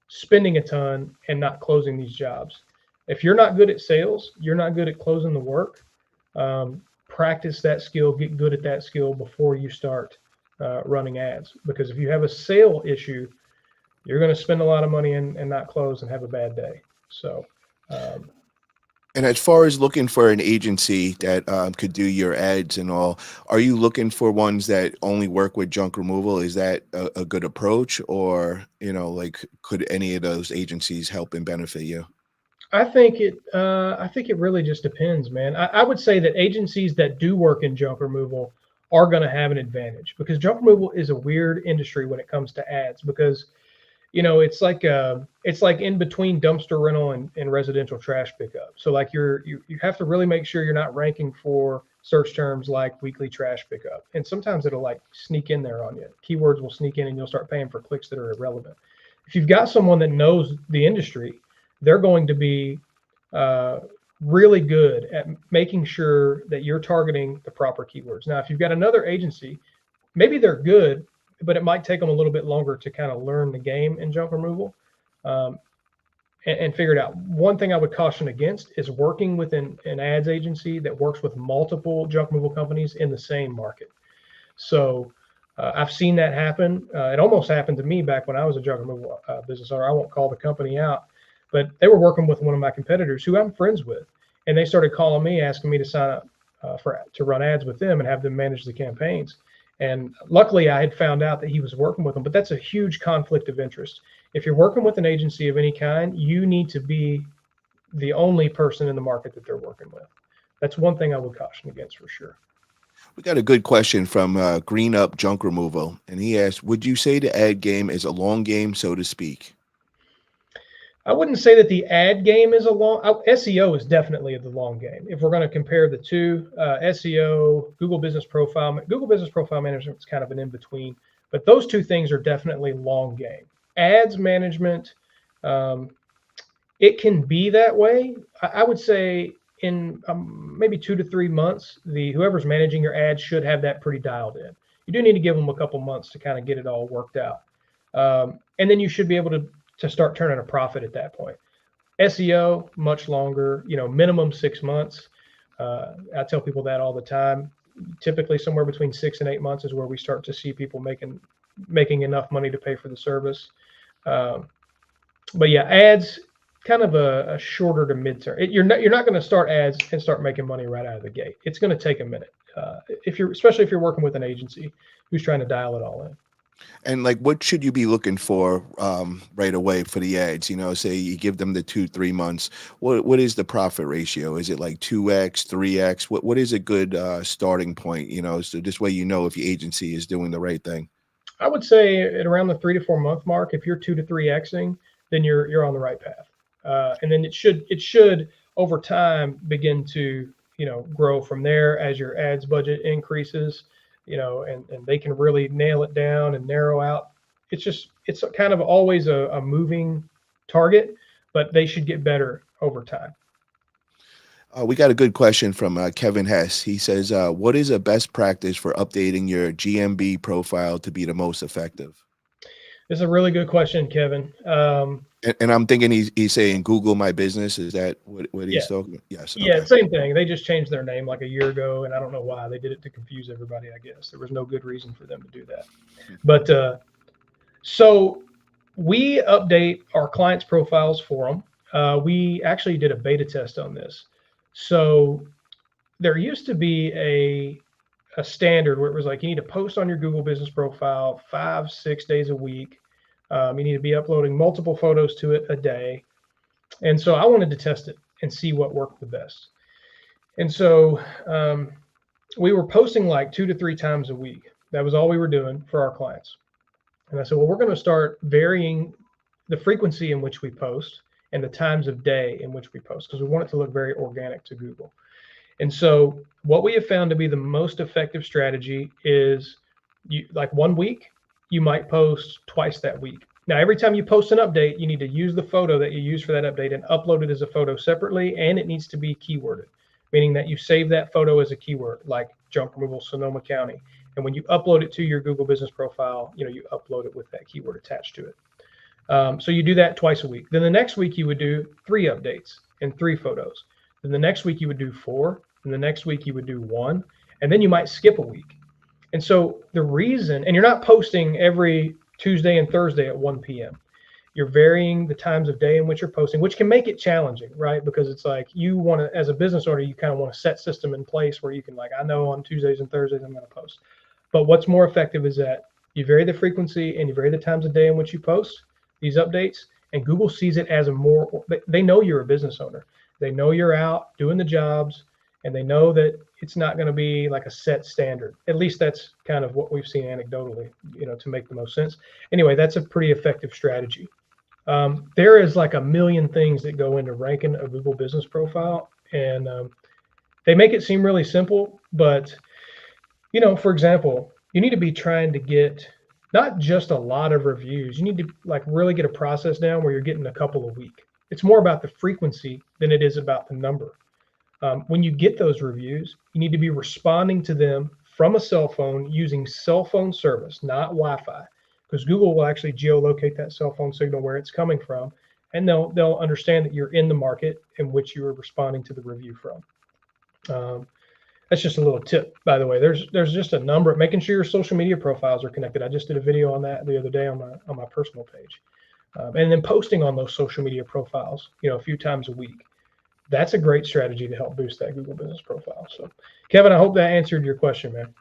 spending a ton and not closing these jobs. If you're not good at sales, you're not good at closing the work. Practice that skill, get good at that skill before you start running ads. Because if you have a sale issue, you're going to spend a lot of money and not close and have a bad day. So, and as far as looking for an agency that could do your ads and all, are you looking for ones that only work with junk removal? Is that a good approach, or like, could any of those agencies help and benefit you? I think it really just depends, man. I would say that agencies that do work in junk removal are going to have an advantage, because junk removal is a weird industry when it comes to ads, because it's like in between dumpster rental and residential trash pickup. So like you have to really make sure you're not ranking for search terms like weekly trash pickup. And sometimes it'll like sneak in there on you. Keywords will sneak in and you'll start paying for clicks that are irrelevant. If you've got someone that knows the industry, they're going to be really good at making sure that you're targeting the proper keywords. Now, if you've got another agency, maybe they're good, but it might take them a little bit longer to kind of learn the game in junk removal and figure it out. One thing I would caution against is working with an ads agency that works with multiple junk removal companies in the same market. So I've seen that happen. It almost happened to me back when I was a junk removal business owner. I won't call the company out, but they were working with one of my competitors who I'm friends with, and they started calling me, asking me to sign up to run ads with them and have them manage the campaigns. And luckily, I had found out that he was working with them, but that's a huge conflict of interest. If you're working with an agency of any kind, you need to be the only person in the market that they're working with. That's one thing I would caution against for sure. We got a good question from Green Up Junk Removal, and he asked, would you say the ad game is a long game, so to speak? I wouldn't say that the ad game is SEO is definitely the long game. If we're going to compare the two, SEO, Google Business Profile Management is kind of an in-between, but those two things are definitely long game. Ads management, it can be that way. I would say in maybe 2 to 3 months, whoever's managing your ads should have that pretty dialed in. you do need to give them a couple months to kind of get it all worked out. And then you should be able to start turning a profit at that point. SEO, much longer, minimum 6 months. I tell people that all the time. Typically, somewhere between 6 and 8 months is where we start to see people making enough money to pay for the service. Um, but yeah, ads kind of a shorter to mid-term. You're not going to start ads and start making money right out of the gate. It's going to take a minute. Especially if you're working with an agency who's trying to dial it all in. And like, what should you be looking for right away for the ads? Say you give them the 2-3 months. What is the profit ratio? Is it like 2x, 3x? What is a good starting point? So this way if your agency is doing the right thing. I would say at around the 3 to 4 month mark, if you're 2 to 3xing, then you're on the right path. And then it should over time begin to grow from there as your ads budget increases. And they can really nail it down and narrow out. It's kind of always a moving target, but they should get better over time. We got a good question from Kevin Hess. He says, what is a best practice for updating your GMB profile to be the most effective? It's a really good question, Kevin. And I'm thinking he's saying Google My Business. Is that what he's talking about? Yes. Yeah, okay. Same thing. They just changed their name like a year ago, and I don't know why. They did it to confuse everybody, I guess. There was no good reason for them to do that. But so we update our clients' profiles for them. We actually did a beta test on this. So there used to be a standard where it was like you need to post on your Google business profile 5-6 days a week. You need to be uploading multiple photos to it a day. And so I wanted to test it and see what worked the best. And so we were posting like 2 to 3 times a week. That was all we were doing for our clients. And I said, well, we're going to start varying the frequency in which we post and the times of day in which we post, because we want it to look very organic to Google. And so what we have found to be the most effective strategy is like 1 week, you might post twice that week. Now, every time you post an update, you need to use the photo that you use for that update and upload it as a photo separately, and it needs to be keyworded, meaning that you save that photo as a keyword, like junk removal Sonoma County. And when you upload it to your Google business profile, you upload it with that keyword attached to it. So you do that twice a week. Then the next week you would do 3 updates and 3 photos. Then the next week you would do 4, and the next week you would do 1, and then you might skip a week. And so the reason, and you're not posting every Tuesday and Thursday at 1 p.m. You're varying the times of day in which you're posting, which can make it challenging, right? Because it's like you want to, as a business owner, you kind of want a set system in place where you can I know on Tuesdays and Thursdays I'm going to post. But what's more effective is that you vary the frequency and you vary the times of day in which you post these updates, and Google sees it as they know you're a business owner. They know you're out doing the jobs, and they know that it's not going to be like a set standard. At least that's kind of what we've seen anecdotally, to make the most sense. Anyway, that's a pretty effective strategy. There is like a million things that go into ranking a Google business profile, and they make it seem really simple. But, for example, you need to be trying to get not just a lot of reviews. You need to really get a process down where you're getting a couple a week. It's more about the frequency than it is about the number. When you get those reviews, you need to be responding to them from a cell phone using cell phone service, not Wi-Fi, because Google will actually geolocate that cell phone signal where it's coming from, and they'll understand that you're in the market in which you are responding to the review from. That's just a little tip, by the way. There's just a number, making sure your social media profiles are connected. I just did a video on that the other day on my personal page, and then posting on those social media profiles, a few times a week. That's a great strategy to help boost that Google business profile. So, Kevin, I hope that answered your question, man.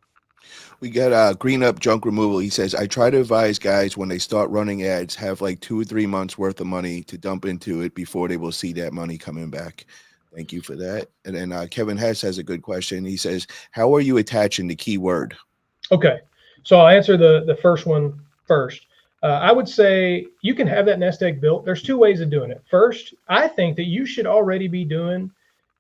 We got Green Up Junk Removal. He says, I try to advise guys when they start running ads, have like 2 or 3 months worth of money to dump into it before they will see that money coming back. Thank you for that. And then Kevin Hess has a good question. He says, how are you attaching the keyword? Okay, so I'll answer the first one first. I would say you can have that nest egg built. There's 2 ways of doing it. First, I think that you should already be doing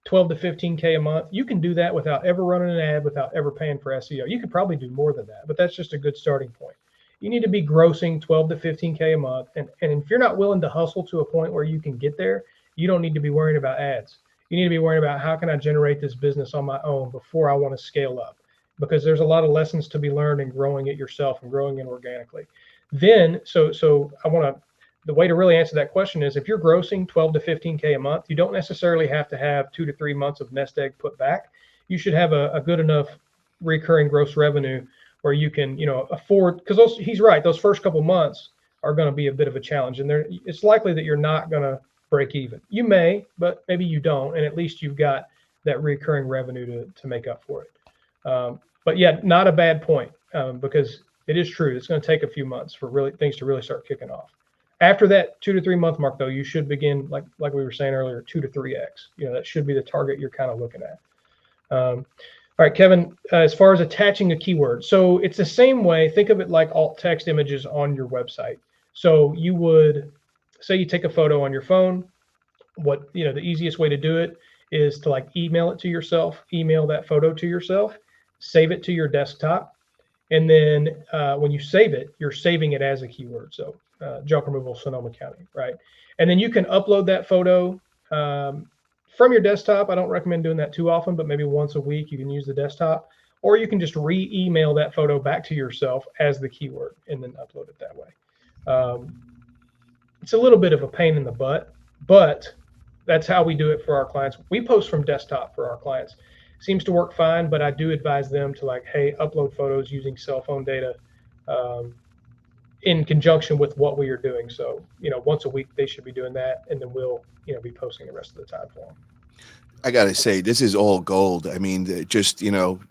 12 to 15K a month. You can do that without ever running an ad, without ever paying for SEO. You could probably do more than that, but that's just a good starting point. You need to be grossing 12 to 15K a month. And if you're not willing to hustle to a point where you can get there, you don't need to be worrying about ads. You need to be worrying about how can I generate this business on my own before I want to scale up. because there's a lot of lessons to be learned in growing it yourself and growing it organically. Then, so I want to, the way to really answer that question is if you're grossing 12 to 15K a month, you don't necessarily have to have 2 to 3 months of nest egg put back. You should have a good enough recurring gross revenue where you can, afford, because he's right, those first couple months are going to be a bit of a challenge. And it's likely that you're not going to break even. You may, but maybe you don't. And at least you've got that recurring revenue to make up for it. But yeah, not a bad point, because it is true. It's going to take a few months for really things to really start kicking off. After that 2 to 3 month mark, though, you should begin, like we were saying earlier, 2 to 3x. That should be the target you're kind of looking at. All right, Kevin, as far as attaching a keyword, so it's the same way. Think of it like alt text images on your website. So you would say you take a photo on your phone. The easiest way to do it is to like email it to yourself, email that photo to yourself, save it to your desktop. And then when you save it, you're saving it as a keyword. So junk removal, Sonoma County, right? And then you can upload that photo from your desktop. I don't recommend doing that too often, but maybe once a week you can use the desktop, or you can just re-email that photo back to yourself as the keyword and then upload it that way. It's a little bit of a pain in the butt, but that's how we do it for our clients. We post from desktop for our clients. Seems to work fine, but I do advise them to hey, upload photos using cell phone data in conjunction with what we are doing. So, once a week they should be doing that, and then we'll, be posting the rest of the time for them. I got to say, this is all gold. I mean, just,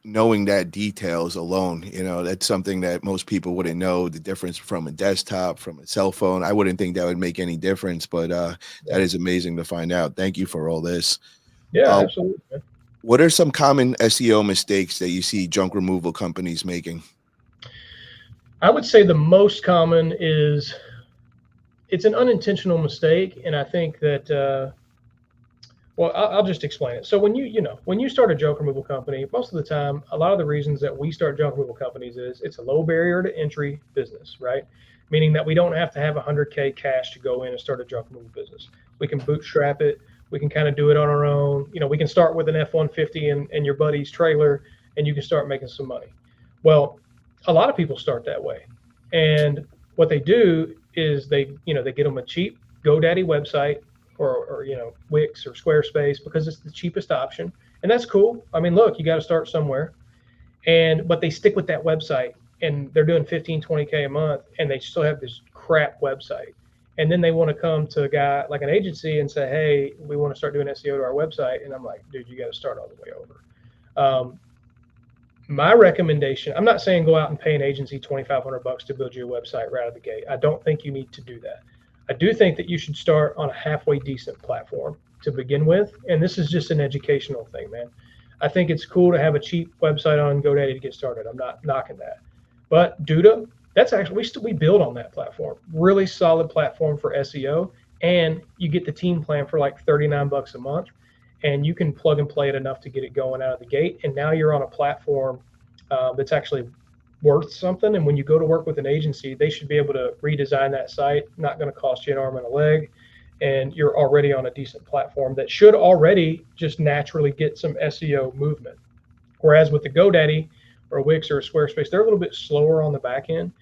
knowing that details alone, that's something that most people wouldn't know the difference from a desktop, from a cell phone. I wouldn't think that would make any difference, but that is amazing to find out. Thank you for all this. Yeah, absolutely. What are some common SEO mistakes that you see junk removal companies making? I would say the most common is it's an unintentional mistake. And I think that, I'll just explain it. So when you start a junk removal company, most of the time, a lot of the reasons that we start junk removal companies is it's a low barrier to entry business, right? Meaning that we don't have to have 100K cash to go in and start a junk removal business. We can bootstrap it. We can kind of do it on our own. We can start with an F-150 and your buddy's trailer, and you can start making some money. Well, a lot of people start that way. And what they do is they get them a cheap GoDaddy website or Wix or Squarespace because it's the cheapest option. And that's cool. I mean, look, you got to start somewhere. But they stick with that website and they're doing 15, 20K a month and they still have this crap website. And then they want to come to a guy like an agency and say, hey, we want to start doing SEO to our website. And I'm like, dude, you got to start all the way over. My recommendation, I'm not saying go out and pay an agency $2,500 to build you a website right out of the gate. I don't think you need to do that. I do think that you should start on a halfway decent platform to begin with. And this is just an educational thing, man. I think it's cool to have a cheap website on GoDaddy to get started. I'm not knocking that. But Duda, that's actually, we build on that platform. Really solid platform for SEO. And you get the team plan for like $39 a month. And you can plug and play it enough to get it going out of the gate. And now you're on a platform that's actually worth something. And when you go to work with an agency, they should be able to redesign that site. Not going to cost you an arm and a leg. And you're already on a decent platform that should already just naturally get some SEO movement. Whereas with the GoDaddy or Wix or Squarespace, they're a little bit slower on the back end,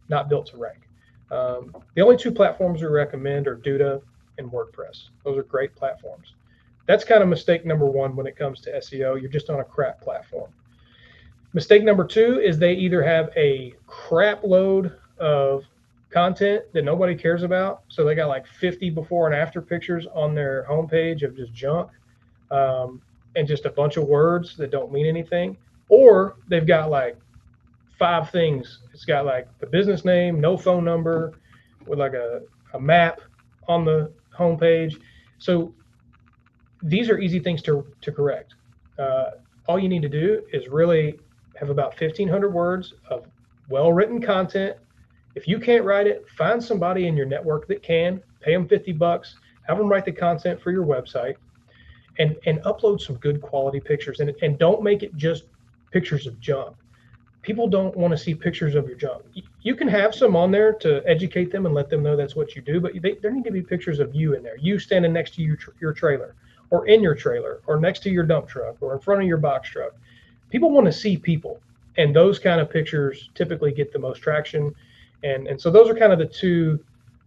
not built to rank. The only two platforms we recommend are Duda and WordPress. Those are great platforms. That's kind of mistake number one when it comes to SEO. You're just on a crap platform. Mistake number two is they either have a crap load of content that nobody cares about. So they got like 50 before and after pictures on their homepage of just junk and just a bunch of words that don't mean anything. Or they've got like 5 things. It's got like the business name, no phone number, with like a map on the homepage. So these are easy things to correct. All you need to do is really have about 1,500 words of well-written content. If you can't write it, find somebody in your network that can, pay them $50, have them write the content for your website, and upload some good quality pictures. And don't make it just pictures of junk. People don't want to see pictures of your junk. You can have some on there to educate them and let them know that's what you do, but there need to be pictures of you in there. You standing next to your trailer, or in your trailer, or next to your dump truck, or in front of your box truck. People want to see people. And those kind of pictures typically get the most traction. And so those are kind of the two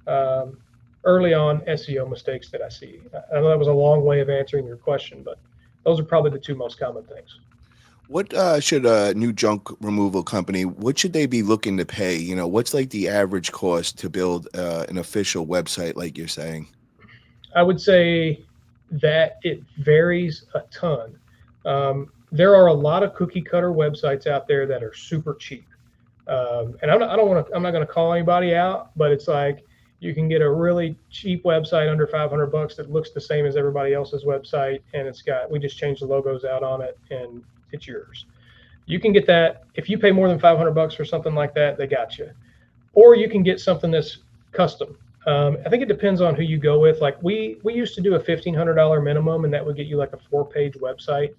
um, early on SEO mistakes that I see. I know that was a long way of answering your question, but those are probably the two most common things. What should a new junk removal company, what should they be looking to pay? What's like the average cost to build an official website, like you're saying? I would say that it varies a ton. There are a lot of cookie cutter websites out there that are super cheap. And I don't want to. I'm not going to call anybody out, but it's like you can get a really cheap website under 500 bucks that looks the same as everybody else's website, and we just changed the logos out on it, and it's yours. You can get that if you pay more than 500 bucks for something like that. They got you. Or you can get something that's custom. I think it depends on who you go with. Like we used to do a $1,500 minimum, and that would get you like a 4-page website.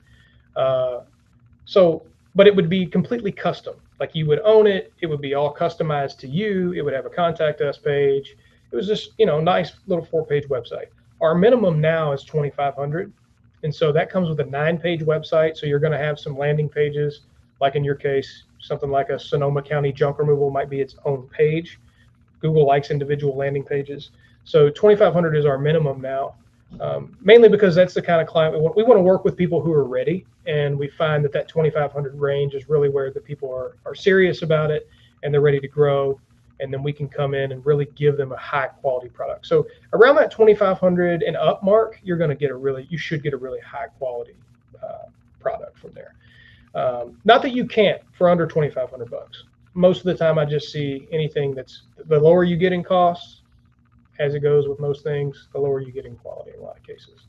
Uh, so, but it would be completely custom. Like you would own it. It would be all customized to you. It would have a contact us page. It was just, nice little 4-page website. Our minimum now is 2,500. And so that comes with a 9-page website. So you're going to have some landing pages, like in your case, something like a Sonoma County junk removal might be its own page. Google likes individual landing pages. So 2,500 is our minimum now, mainly because that's the kind of client we want. We want to work with people who are ready, and we find that 2,500 range is really where the people are serious about it and they're ready to grow. And then we can come in and really give them a high quality product. So around that 2,500 and up mark, you should get a really high quality product from there. Not that you can't for under 2,500 bucks. Most of the time, I just see anything that's the lower you get in costs, as it goes with most things, the lower you get in quality in a lot of cases.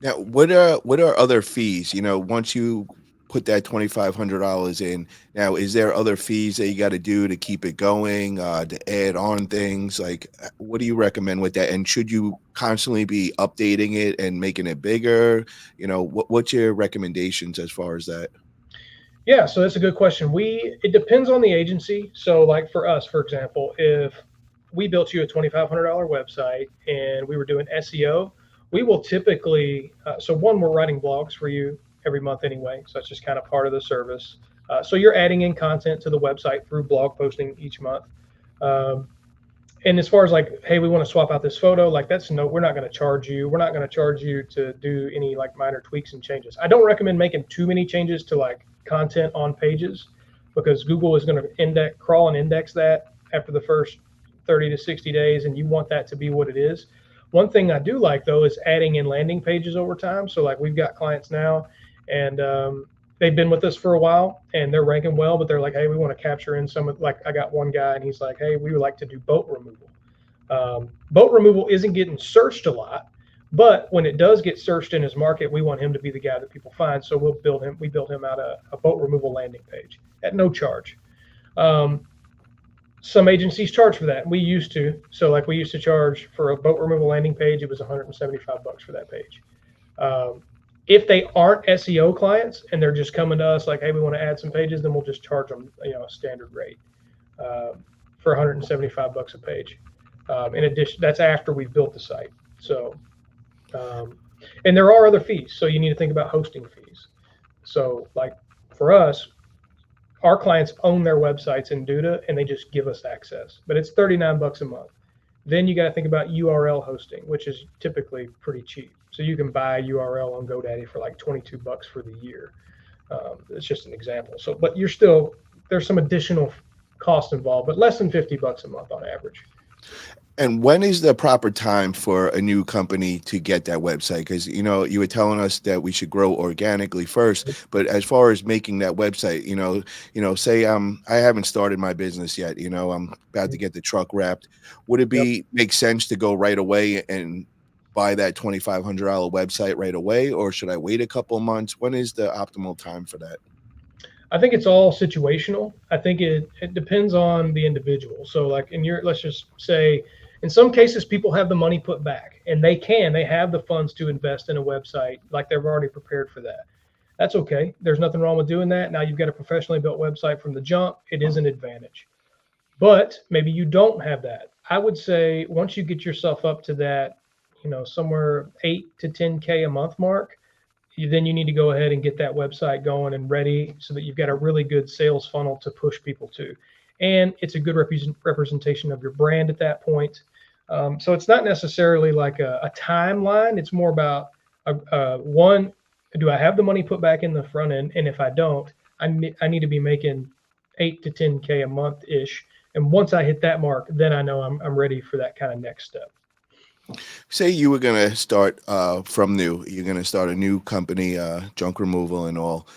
Now, what are other fees? Once you put that $2,500 in, now is there other fees that you got to do to keep it going, to add on things? Like, what do you recommend with that? And should you constantly be updating it and making it bigger? What's your recommendations as far as that? Yeah, so that's a good question. It depends on the agency. So, like for us, for example, if we built you a $2,500 website and we were doing SEO, we will typically, so one, we're writing blogs for you every month anyway. So that's just kind of part of the service. So you're adding in content to the website through blog posting each month. Um, and as far as like, hey, we want to swap out this photo, like we're not going to charge you. We're not going to charge you to do any like minor tweaks and changes. I don't recommend making too many changes to like content on pages because Google is going to crawl and index that after the first 30 to 60 days, and you want that to be what it is. One thing I do like though is adding in landing pages over time. So like we've got clients now, and they've been with us for a while and they're ranking well, but they're like, hey, we want to capture in some of, like I got one guy and he's like, hey, we would like to do boat removal. Boat removal isn't getting searched a lot, but when it does get searched in his market, we want him to be the guy that people find. So we build him out a boat removal landing page at no charge. Um, some agencies charge for that. We used to. So like we used to charge for a boat removal landing page. It was 175 bucks for that page. Um, if they aren't SEO clients and they're just coming to us like, hey, we want to add some pages, then we'll just charge them, a standard rate uh, for 175 bucks a page. In addition, that's after we've built the site. So, um, and there are other fees. So you need to think about hosting fees. So like for us, our clients own their websites in Duda and they just give us access, but it's 39 bucks a month. Then you got to think about URL hosting, which is typically pretty cheap. So you can buy a URL on GoDaddy for like 22 bucks for the year. It's just an example. So, but there's some additional cost involved, but less than 50 bucks a month on average. And when is the proper time for a new company to get that website? Because you were telling us that we should grow organically first, but as far as making that website, say I haven't started my business yet. I'm about to get the truck wrapped. Would it Yep. make sense to go right away and buy that $2,500 website right away, or should I wait a couple of months? When is the optimal time for that? I think it's all situational. I think it depends on the individual. So like let's just say in some cases people have the money put back and they have the funds to invest in a website, like they've already prepared for that. That's okay. There's nothing wrong with doing that. Now you've got a professionally built website from the jump. It is an advantage. But maybe you don't have that. I would say once you get yourself up to that, somewhere 8 to 10K a month mark, then you need to go ahead and get that website going and ready so that you've got a really good sales funnel to push people to. And it's a good representation of your brand at that point. So it's not necessarily like a timeline. It's more about one, do I have the money put back in the front end? And if I don't, I need to be making 8 to 10K a month ish. And once I hit that mark, then I know I'm ready for that kind of next step. Say you were going to start from new. You're going to start a new company, junk removal and all.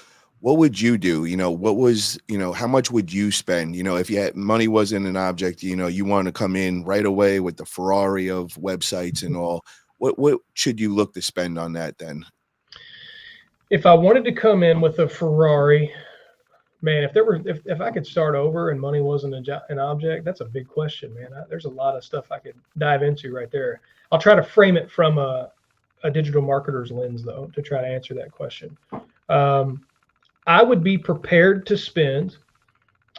What would you do? What was, how much would you spend? If you had money wasn't an object, you want to come in right away with the Ferrari of websites and all. What should you look to spend on that then? If I wanted to come in with a Ferrari, man, if I could start over and money wasn't an object, that's a big question, man. There's a lot of stuff I could dive into right there. I'll try to frame it from a digital marketer's lens, though, to try to answer that question. I would be prepared to spend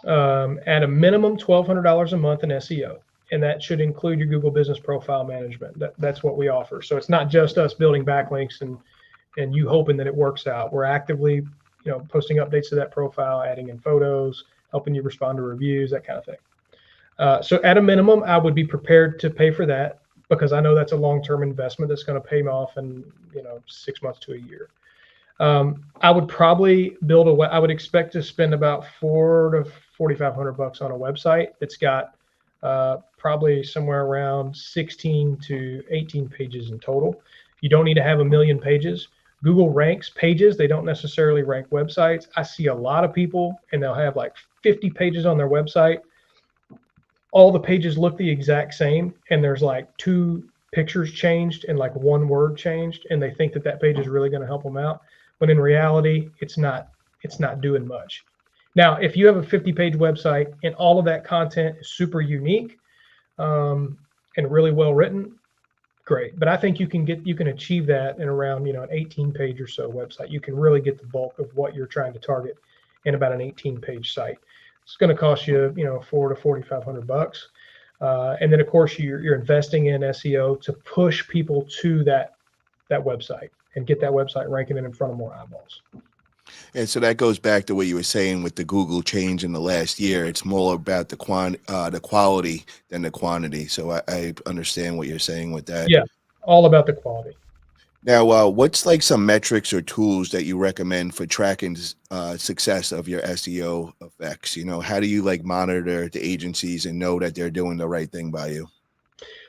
at a minimum $1,200 a month in SEO, and that should include your Google Business Profile Management. That's what we offer. So it's not just us building backlinks and you hoping that it works out. We're actively, posting updates to that profile, adding in photos, helping you respond to reviews, that kind of thing. So at a minimum, I would be prepared to pay for that because I know that's a long-term investment that's going to pay me off in 6 months to a year. I would probably I would expect to spend about $400 to $4,500 on a website that's got probably somewhere around 16 to 18 pages in total. You don't need to have a million pages. Google ranks pages. They don't necessarily rank websites. I see a lot of people and they'll have like 50 pages on their website. All the pages look the exact same and there's like 2 pictures changed and like 1 word changed, and they think that page is really going to help them out. But in reality, it's not doing much. Now, if you have a 50-page website and all of that content is super unique and really well written, great. But I think you can achieve that in around an 18-page or so website. You can really get the bulk of what you're trying to target in about an 18-page site. It's going to cost you $400 to $4,500, and then of course you're investing in SEO to push people to that website and get that website ranking in front of more eyeballs. And so that goes back to what you were saying with the Google change in the last year. It's more about the quality than the quantity. So I understand what you're saying with that. Yeah, all about the quality. Now, what's like some metrics or tools that you recommend for tracking success of your SEO effects? How do you like monitor the agencies and know that they're doing the right thing by you?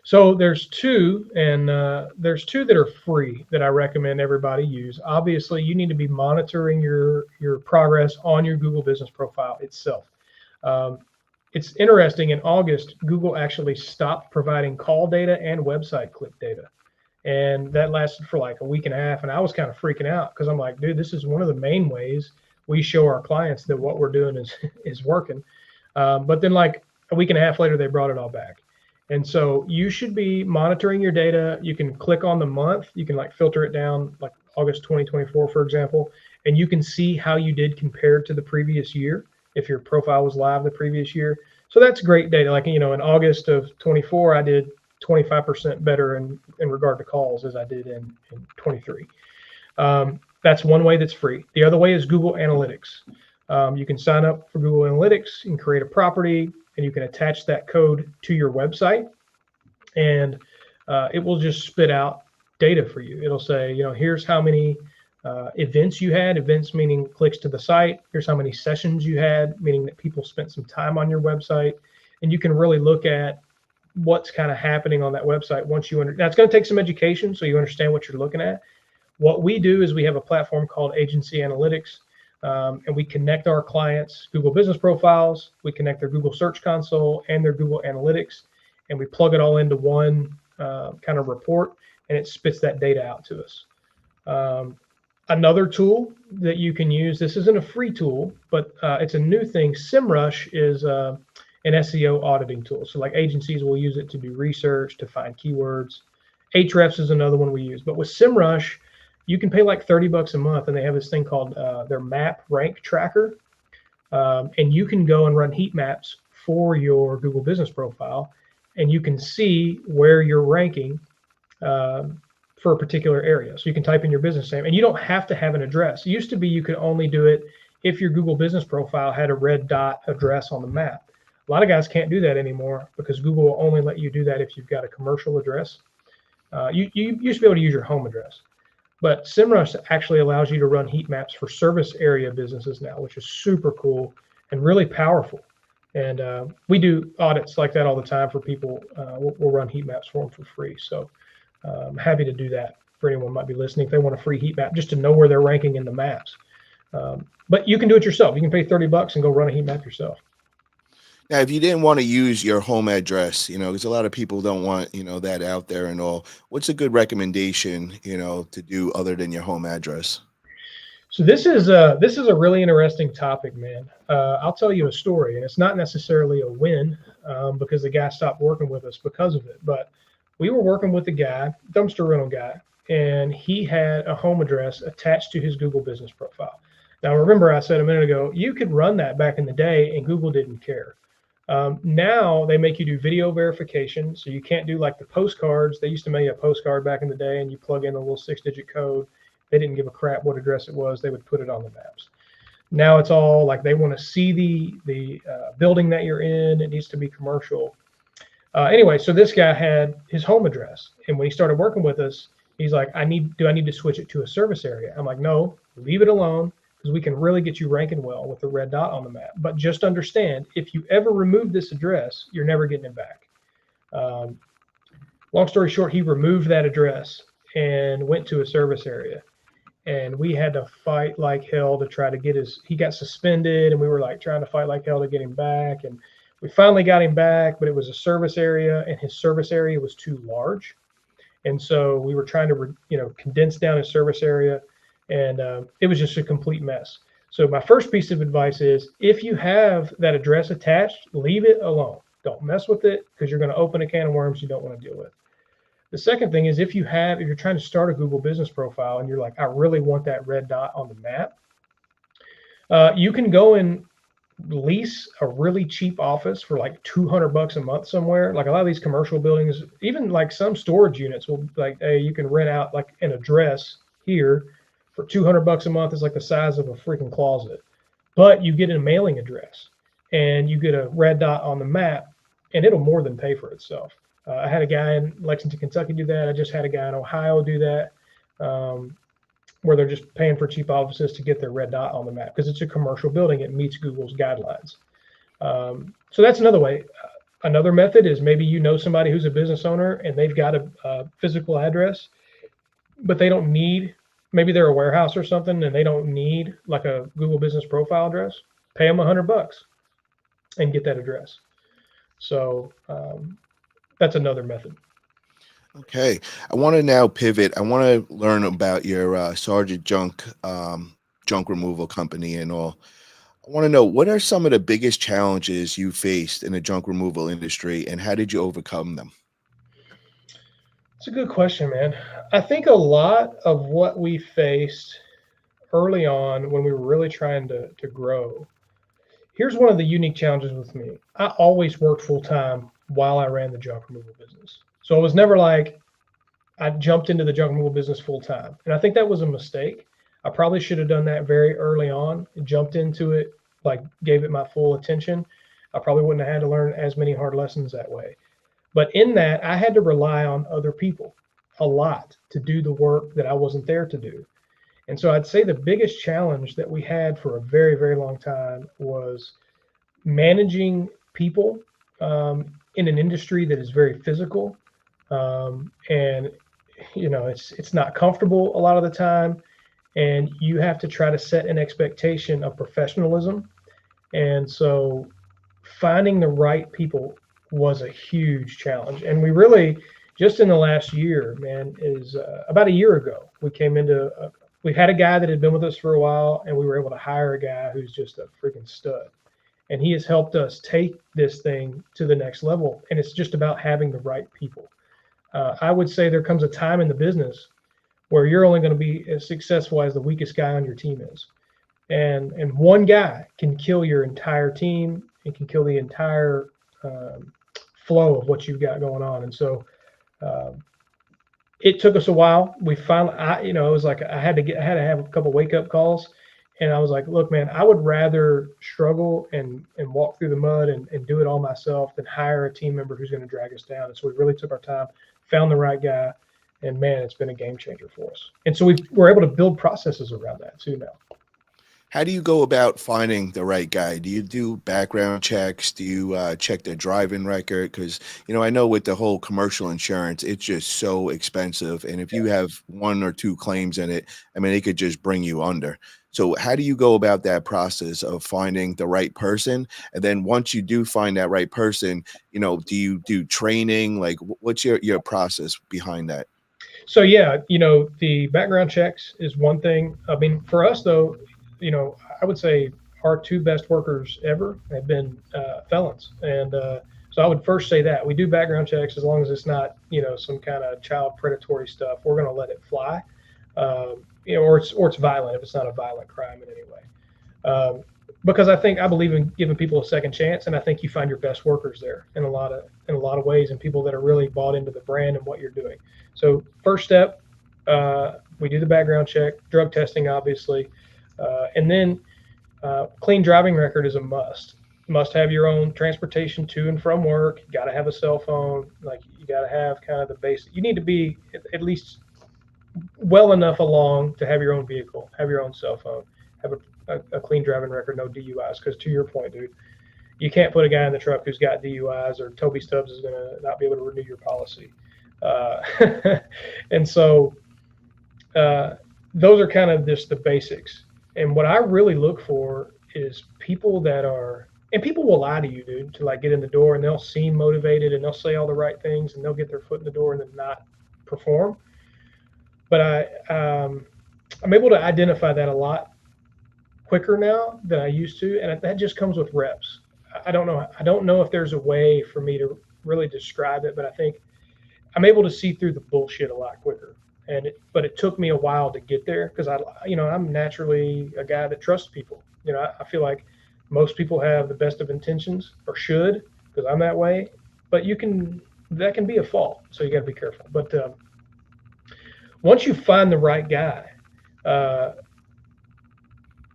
So there's 2, and there's 2 that are free that I recommend everybody use. Obviously, you need to be monitoring your progress on your Google Business Profile itself. It's interesting, in August, Google actually stopped providing call data and website click data. And that lasted for like a week and a half. And I was kind of freaking out because I'm like, dude, this is one of the main ways we show our clients that what we're doing is working. But then like a week and a half later, they brought it all back. And so you should be monitoring your data. You can click on the month. You can like filter it down like August 2024, for example, and you can see how you did compared to the previous year if your profile was live the previous year. So that's great data. Like, in August of 24, I did 25% better in regard to calls as I did in 23. That's one way that's free. The other way is Google Analytics. You can sign up for Google Analytics and create a property, and you can attach that code to your website, and it will just spit out data for you. It'll say, here's how many events you had, events meaning clicks to the site. Here's how many sessions you had, meaning that people spent some time on your website. And you can really look at what's kind of happening on that website once you now it's going to take some education so you understand what you're looking at. What we do is we have a platform called Agency Analytics, and we connect our clients' Google Business Profiles, we connect their Google Search Console and their Google Analytics, and we plug it all into one kind of report, and it spits that data out to us. Another tool that you can use, this isn't a free tool, but it's a new thing. SEMrush is an SEO auditing tool. So like agencies will use it to do research, to find keywords. Ahrefs is another one we use. But with SEMrush, you can pay like $30 a month, and they have this thing called their map rank tracker. And you can go and run heat maps for your Google Business Profile, and you can see where you're ranking from for a particular area. So you can type in your business name, and you don't have to have an address. It used to be you could only do it if your Google business profile had a red dot address on the map. A lot of guys can't do that anymore because Google will only let you do that if you've got a commercial address. You used to be able to use your home address, but SEMrush actually allows you to run heat maps for service area businesses now, which is super cool and really powerful. And we do audits like that all the time for people. We'll run heat maps for them for free. So I'm happy to do that for anyone who might be listening if they want a free heat map just to know where they're ranking in the maps. But you can do it yourself. You can pay $30 and go run a heat map yourself. Now, if you didn't want to use your home address, because a lot of people don't want, that out there and all, what's a good recommendation, to do other than your home address? So this is a really interesting topic, man. I'll tell you a story, and it's not necessarily a win because the guy stopped working with us because of it. But we were working with a guy, dumpster rental guy, and he had a home address attached to his Google business profile. Now, remember I said a minute ago, you could run that back in the day, and Google didn't care. Now they make you do video verification, so you can't do like the postcards. They used to mail you a postcard back in the day, and you plug in a little 6-digit code. They didn't give a crap what address it was. They would put it on the maps. Now it's all like they want to see the building that you're in. It needs to be commercial. Anyway, so this guy had his home address, and when he started working with us, he's like, do I need to switch it to a service area? I'm like, no, leave it alone, because we can really get you ranking well with the red dot on the map. But just understand, if you ever remove this address, you're never getting it back. Long story short, he removed that address and went to a service area. And we had to fight like hell to try to get he got suspended, and we were like trying to fight like hell to get him back. And we finally got him back, but it was a service area, and his service area was too large. And so we were trying to, condense down his service area, and it was just a complete mess. So my first piece of advice is, if you have that address attached, leave it alone. Don't mess with it, because you're going to open a can of worms you don't want to deal with. The second thing is, if you're trying to start a Google business profile and you're like, I really want that red dot on the map, you can go and lease a really cheap office for like $200 a month somewhere. Like a lot of these commercial buildings, even like some storage units will like, hey, you can rent out like an address here for $200 a month. Is like the size of a freaking closet, but you get a mailing address and you get a red dot on the map, and it'll more than pay for itself. I had a guy in Lexington, Kentucky do that. I just had a guy in Ohio do that, where they're just paying for cheap offices to get their red dot on the map because it's a commercial building. It meets Google's guidelines. So that's another way. Another method is maybe somebody who's a business owner and they've got a physical address, but they don't need, maybe they're a warehouse or something and they don't need like a Google business profile address. Pay them $100 and get that address. So that's another method. Okay. I want to now pivot. I want to learn about your Sergeant Junk removal company and all. I want to know, what are some of the biggest challenges you faced in the junk removal industry, and how did you overcome them? It's a good question, man. I think a lot of what we faced early on when we were really trying to grow, here's one of the unique challenges with me. I always worked full time while I ran the junk removal business. So it was never like I jumped into the junk removal business full time. And I think that was a mistake. I probably should have done that very early on and jumped into it, like gave it my full attention. I probably wouldn't have had to learn as many hard lessons that way. But in that, I had to rely on other people a lot to do the work that I wasn't there to do. And so I'd say the biggest challenge that we had for a very, very long time was managing people in an industry that is very physical. And it's not comfortable a lot of the time. And you have to try to set an expectation of professionalism. And so finding the right people was a huge challenge. And we really, just in the last year, man, is about a year ago, we had a guy that had been with us for a while, and we were able to hire a guy who's just a freaking stud. And he has helped us take this thing to the next level. And it's just about having the right people. I would say there comes a time in the business where you're only going to be as successful as the weakest guy on your team is. And one guy can kill your entire team and can kill the entire flow of what you've got going on. And so It took us a while. We finally, it was like I had to have a couple wake up calls, and I was like, look, man, I would rather struggle and walk through the mud and do it all myself than hire a team member who's going to drag us down. And so we really took our time, found the right guy, and man, it's been a game changer for us. And so we're able to build processes around that too now. How do you go about finding the right guy? Do you do background checks? Do you check their driving record? Because, I know with the whole commercial insurance, it's just so expensive. And if you have one or two claims in it, I mean, it could just bring you under. So, how do you go about that process of finding the right person? And then once you do find that right person, do you do training? Like, what's your process behind that? So yeah, the background checks is one thing. I mean, for us though, I would say our two best workers ever have been felons, and so I would first say that we do background checks as long as it's not some kind of child predatory stuff. We're going to let it fly, or it's violent if it's not a violent crime in any way. Because I believe in giving people a second chance, and I think you find your best workers there in a lot of ways, and people that are really bought into the brand and what you're doing. So first step, we do the background check, drug testing, obviously, and then clean driving record is a must. Must have your own transportation to and from work. You got to have a cell phone. Like you got to have kind of the basic. You need to be at least well enough along to have your own vehicle, have your own cell phone, have a clean driving record, no DUIs. Because to your point, dude, you can't put a guy in the truck who's got DUIs, or Toby Stubbs is going to not be able to renew your policy. Uh, and so uh, those are kind of just the basics. And what I really look for is people that are, and people will lie to you, dude, to like get in the door, and they'll seem motivated and they'll say all the right things and they'll get their foot in the door and then not perform. But I'm able to identify that a lot quicker now than I used to, and that just comes with reps. I don't know. I don't know if there's a way for me to really describe it, but I think I'm able to see through the bullshit a lot quicker. But it took me a while to get there because I'm naturally a guy that trusts people. I feel like most people have the best of intentions, or should, because I'm that way. But that can be a fault, so you got to be careful. But once you find the right guy, uh,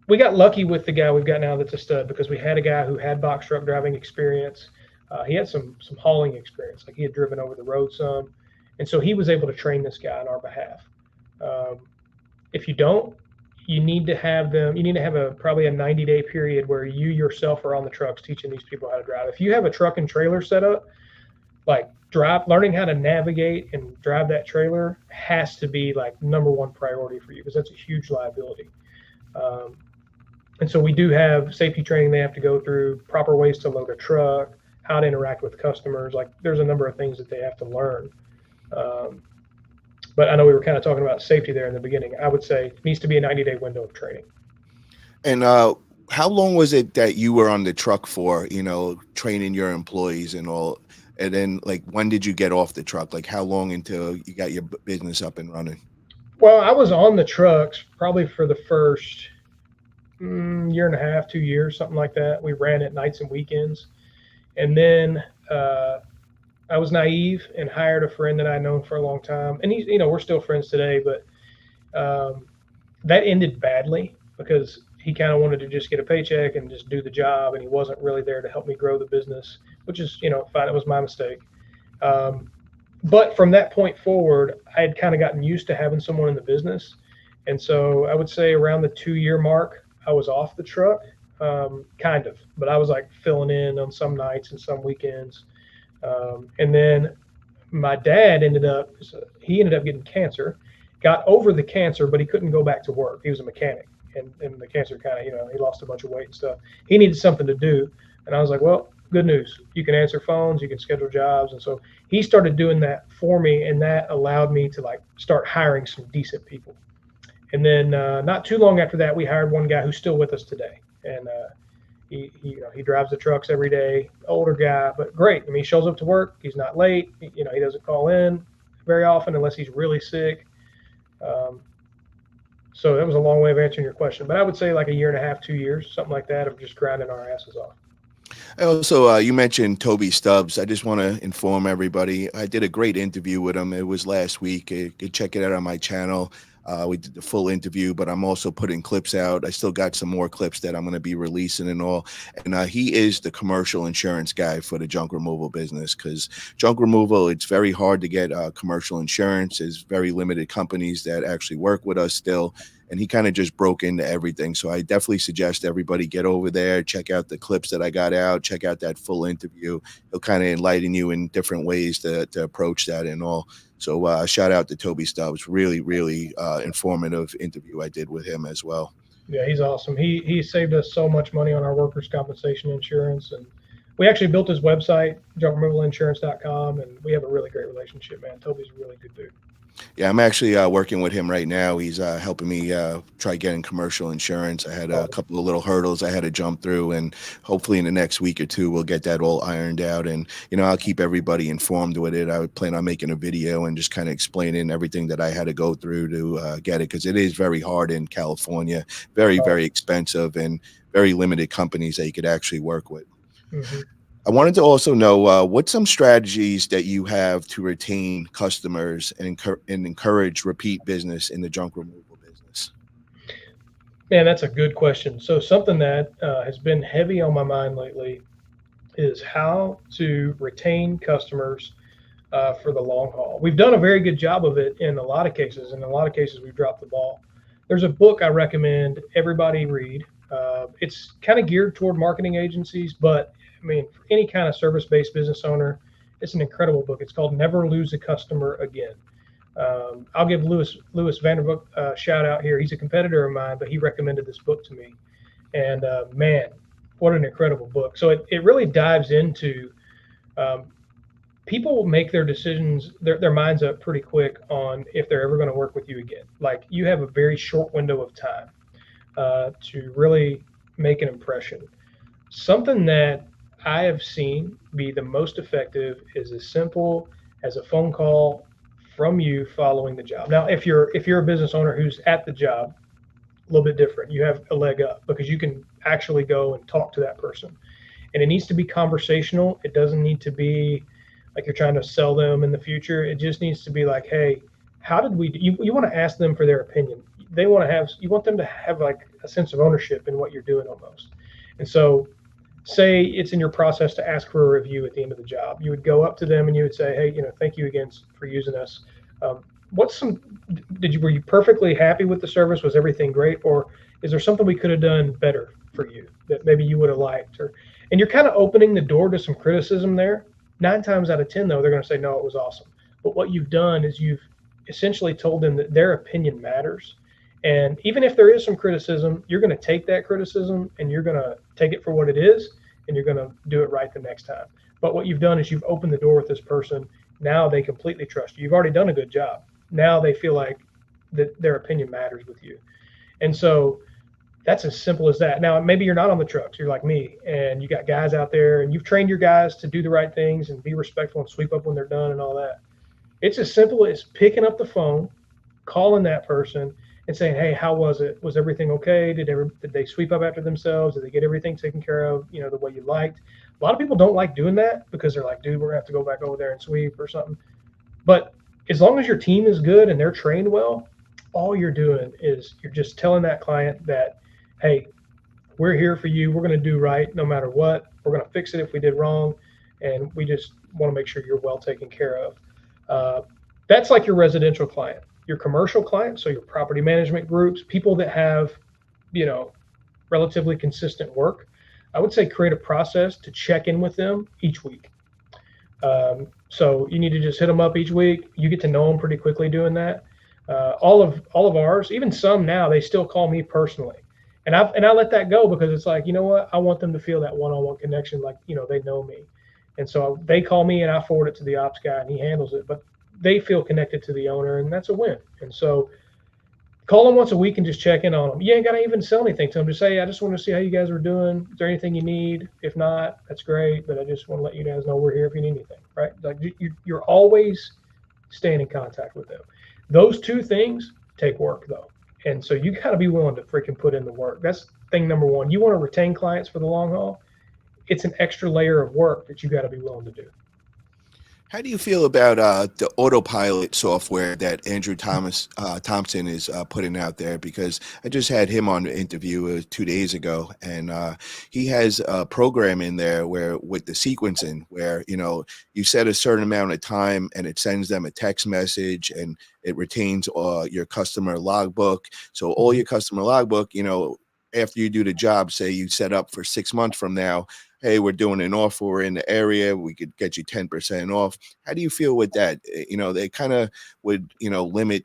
we got lucky with the guy we've got now that's a stud, because we had a guy who had box truck driving experience. He had some hauling experience, like he had driven over the road some, and so he was able to train this guy on our behalf. Um, if you don't, you need to have them. You need to have probably a 90-day period where you yourself are on the trucks teaching these people how to drive. If you have a truck and trailer set up, like learning how to navigate and drive that trailer has to be like number one priority for you, because that's a huge liability. Um, and so we do have safety training they have to go through, proper ways to load a truck, how to interact with customers. Like there's a number of things that they have to learn. Um, but I know we were kind of talking about safety there in the beginning. I would say it needs to be a 90-day window of training. And how long was it that you were on the truck for, training your employees and all? And then, like, when did you get off the truck? Like, how long until you got your business up and running? Well, I was on the trucks probably for the first year and a half, 2 years, something like that. We ran at nights and weekends. And then I was naive and hired a friend that I'd known for a long time. And we're still friends today, but that ended badly because he kind of wanted to just get a paycheck and just do the job, and he wasn't really there to help me grow the business, which is fine. It was my mistake. Um, but from that point forward, I had kind of gotten used to having someone in the business, and so I would say around the 2 year mark, I was off the truck, kind of, but I was like filling in on some nights and some weekends, and then my dad ended up getting cancer, got over the cancer, but he couldn't go back to work. He was a mechanic, and the cancer kind of, he lost a bunch of weight and stuff. He needed something to do. And I was like, well, good news. You can answer phones, you can schedule jobs. And so he started doing that for me. And that allowed me to like start hiring some decent people. And then not too long after that, we hired one guy who's still with us today. And he drives the trucks every day, older guy, but great. I mean, he shows up to work. He's not late. He doesn't call in very often unless he's really sick. Um, so that was a long way of answering your question, but I would say like a year and a half, 2 years, something like that, of just grinding our asses off. I also, you mentioned Toby Stubbs. I just want to inform everybody. I did a great interview with him. It was last week. You could check it out on my channel. We did the full interview, but I'm also putting clips out. I still got some more clips that I'm going to be releasing and all. And he is the commercial insurance guy for the junk removal business because junk removal, it's very hard to get commercial insurance. There's very limited companies that actually work with us still, and he kind of just broke into everything. So I definitely suggest everybody get over there, check out the clips that I got out, check out that full interview. He'll kind of enlighten you in different ways to approach that and all. So shout out to Toby Stubbs. Really, really informative interview I did with him as well. Yeah, he's awesome. He saved us so much money on our workers' compensation insurance, and we actually built his website, junkremovalinsurance.com, and we have a really great relationship, man. Toby's a really good dude. Yeah, I'm actually working with him right now. He's helping me try getting commercial insurance. I had a Awesome. couple of little hurdles I had to jump through, and hopefully in the next week or two we'll get that all ironed out. And I'll keep everybody informed with it. I would plan on making a video and just kind of explaining everything that I had to go through to get it because it is very hard in California, very Oh, very expensive, and very limited companies that you could actually work with. hmm. I wanted to also know what some strategies that you have to retain customers and, and encourage repeat business in the junk removal business. Man, that's a good question. So something that has been heavy on my mind lately is how to retain customers for the long haul. We've done a very good job of it in a lot of cases. In a lot of cases, we've dropped the ball. There's a book I recommend everybody read. It's kind of geared toward marketing agencies, but I mean, for any kind of service-based business owner, it's an incredible book. It's called "Never Lose a Customer Again." I'll give Lewis Vanderbook a shout out here. He's a competitor of mine, but he recommended this book to me, and man, what an incredible book! So it really dives into um, people will make their decisions, their minds up pretty quick on if they're ever going to work with you again. Like you have a very short window of time to really make an impression. Something that I have seen be the most effective is as simple as a phone call from you following the job. Now, if you're a business owner who's at the job, a little bit different. You have a leg up because you can actually go and talk to that person, and it needs to be conversational. It doesn't need to be like you're trying to sell them in the future. It just needs to be like, hey, how did we? You want to ask them for their opinion. They want to have. You want them to have like a sense of ownership in what you're doing almost. And so, say it's in your process to ask for a review at the end of the job. You would go up to them and you would say, hey, thank you again for using us. Um, what's some? Did you were you perfectly happy with the service? Was everything great, or is there something we could have done better for you that maybe you would have liked? Or and you're kind of opening the door to some criticism there. 9 times out of 10, though, they're going to say, no, it was awesome. But what you've done is you've essentially told them that their opinion matters. And even if there is some criticism, you're going to take that criticism and you're going to take it for what it is and you're going to do it right the next time. But what you've done is you've opened the door with this person. Now they completely trust you. You've already done a good job. Now they feel like that their opinion matters with you. And so that's as simple as that. Now, maybe you're not on the trucks. You're like me, and you got guys out there, and you've trained your guys to do the right things and be respectful and sweep up when they're done and all that. It's as simple as picking up the phone, calling that person, and saying, "Hey, how was it? Was everything okay? Did they sweep up after themselves? Did they get everything taken care of? The way you liked." A lot of people don't like doing that because they're like, "Dude, we're gonna have to go back over there and sweep or something." But as long as your team is good and they're trained well, all you're doing is you're just telling that client that, hey, we're here for you. We're going to do right no matter what. We're going to fix it if we did wrong. And we just want to make sure you're well taken care of. Uh, that's like your residential client. Your commercial client, so your property management groups, people that have, you know, relatively consistent work, I would say create a process to check in with them each week. So you need to just hit them up each week. You get to know them pretty quickly doing that. All of ours, even some now, they still call me personally, and I let that go because it's like, you know what, I want them to feel that one-on-one connection, like they know me, and so they call me and I forward it to the ops guy and he handles it, but they feel connected to the owner and that's a win. And so call them once a week and just check in on them. You ain't got to even sell anything to them. Just say, I just want to see how you guys are doing. Is there anything you need? If not, that's great. But I just want to let you guys know we're here if you need anything, right? Like you're always staying in contact with them. Those two things take work though. And so you got to be willing to freaking put in the work. That's thing number one. You want to retain clients for the long haul. it's an extra layer of work that you got to be willing to do. How do you feel about the autopilot software that Andrew Thompson is putting out there? Because I just had him on the interview 2 days ago, and he has a program in there where with the sequencing, where you set a certain amount of time, and it sends them a text message, and it retains your customer logbook. So all Mhm. your customer logbook, after you do the job, say you set up for 6 months from now, hey, we're doing an offer, we're in the area, we could get you 10% off. How do you feel with that? They kind of would, limit,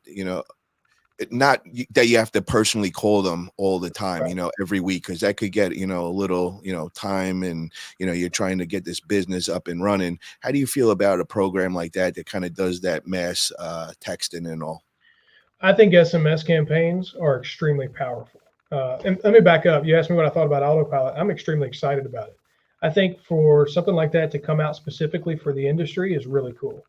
not that you have to personally call them all the time, Right. every week, because that could get, a little, time, and, you're trying to get this business up and running. How do you feel about a program like that that kind of does that mass texting and all? I think SMS campaigns are extremely powerful. And let me back up. You asked me what I thought about autopilot. I'm extremely excited about it. I think for something like that to come out specifically for the industry is really cool.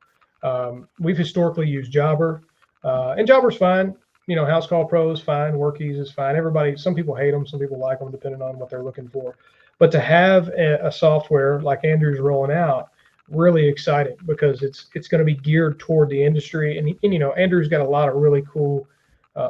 We've historically used Jobber, and Jobber's fine. House Call Pro is fine. Workies is fine. Everybody, some people hate them, some people like them, depending on what they're looking for. But to have a software like Andrew's rolling out, really exciting because it's going to be geared toward the industry. And Andrew's got a lot of really cool,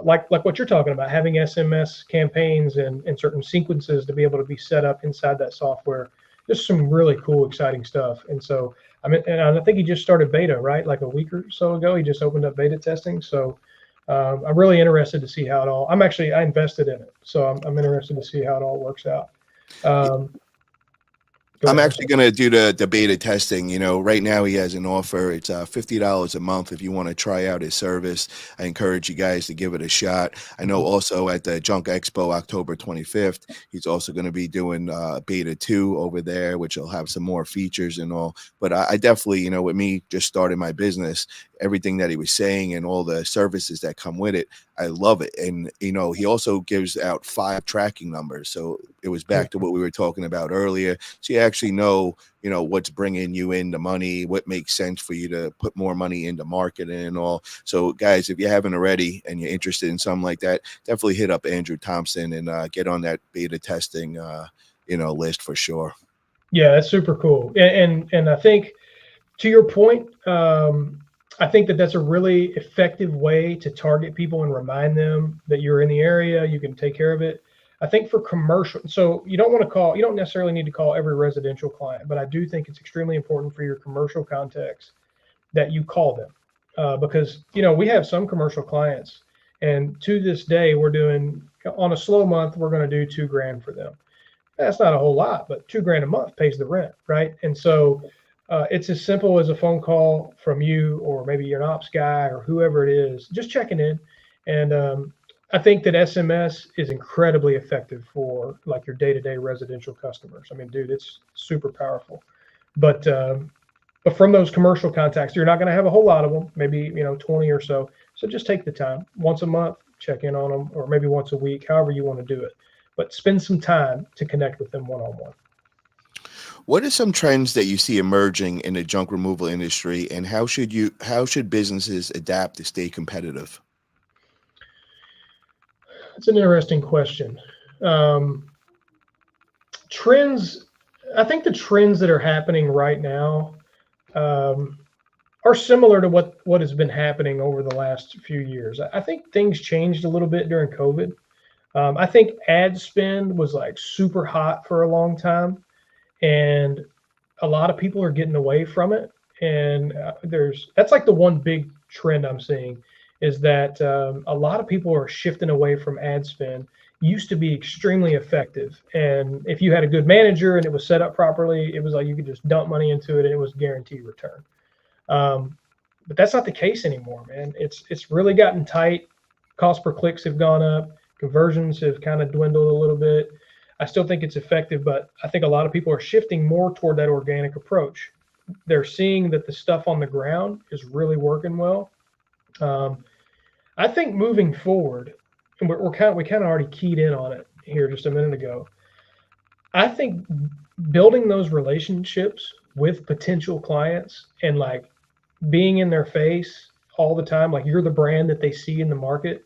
like what you're talking about, having SMS campaigns and certain sequences to be able to be set up inside that software. Just some really cool, exciting stuff. And so I mean, and I think he just started beta, right? Like a week or so ago, he just opened up beta testing. So I'm really interested to see how it all. I invested in it, so I'm interested to see how it all works out. Um, Go I'm ahead. I'm actually sorry. going to do the beta testing. Right now he has an offer. It's $50 a month if you want to try out his service. I encourage you guys to give it a shot. I know also at the Junk Expo, October 25th, he's also going to be doing beta 2 over there, which will have some more features and all. But I definitely, with me just starting my business, everything that he was saying and all the services that come with it, I love it. And, he also gives out 5 tracking numbers. So it was back to what we were talking about earlier. So you actually know, what's bringing you in the money, what makes sense for you to put more money into marketing and all. So guys, if you haven't already and you're interested in something like that, definitely hit up Andrew Thompson and get on that beta testing, list for sure. Yeah, that's super cool. And I think to your point, I think that that's a really effective way to target people and remind them that you're in the area, you can take care of it. I think for commercial, so you don't necessarily need to call every residential client, but I do think it's extremely important for your commercial context that you call them, because we have some commercial clients, and to this day we're doing on a slow month we're going to do 2 grand for them. That's not a whole lot, but 2 grand a month pays the rent, right? And so it's as simple as a phone call from you, or maybe you're an ops guy or whoever it is, just checking in. And I think that SMS is incredibly effective for like your day-to-day residential customers. I mean, dude, it's super powerful. But from those commercial contacts, you're not going to have a whole lot of them, maybe 20 or so. So just take the time once a month, check in on them, or maybe once a week, however you want to do it. But spend some time to connect with them one on one. What are some trends that you see emerging in the junk removal industry, and how should businesses adapt to stay competitive? It's an interesting question. Um, Trends, I think the trends that are happening right now um, are similar to what has been happening over the last few years. I think things changed a little bit during COVID. I think ad spend was like super hot for a long time, and a lot of people are getting away from it. And that's like the one big trend I'm seeing is that a lot of people are shifting away from ad spend. Used to be extremely effective, and if you had a good manager and it was set up properly, it was like you could just dump money into it and it was guaranteed return. Um, but that's not the case anymore, man. It's really gotten tight. Cost per clicks have gone up. Conversions have kind of dwindled a little bit. I still think it's effective, but I think a lot of people are shifting more toward that organic approach. They're seeing that the stuff on the ground is really working well. Um, I think moving forward, and we kind of already keyed in on it here just a minute ago. I think building those relationships with potential clients and like being in their face all the time, like you're the brand that they see in the market,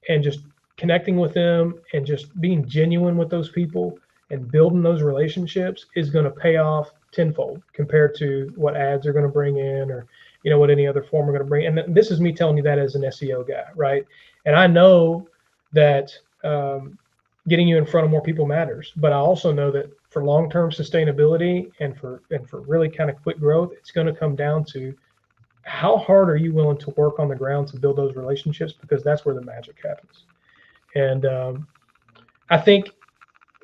and just connecting with them and just being genuine with those people and building those relationships is going to pay off tenfold compared to what ads are going to bring in, or what any other form are going to bring. And this is me telling you that as an SEO guy, right? And I know that getting you in front of more people matters, but I also know that for long-term sustainability and for really kind of quick growth, it's going to come down to how hard are you willing to work on the ground to build those relationships, because that's where the magic happens. And I think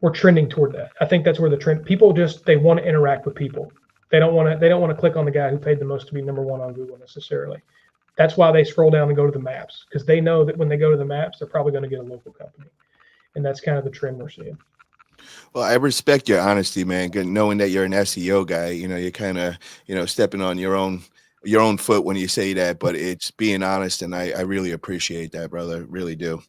we're trending toward that. I think that's where the trend. People just, they want to interact with people. They don't want to click on the guy who paid the most to be number one on Google necessarily. That's why they scroll down and go to the maps, because they know that when they go to the maps, they're probably going to get a local company, and that's kind of the trend we're seeing. Well, I respect your honesty, man. Knowing that you're an SEO guy, you're kind of, stepping on your own foot when you say that, but it's being honest, and I really appreciate that, brother. Really do.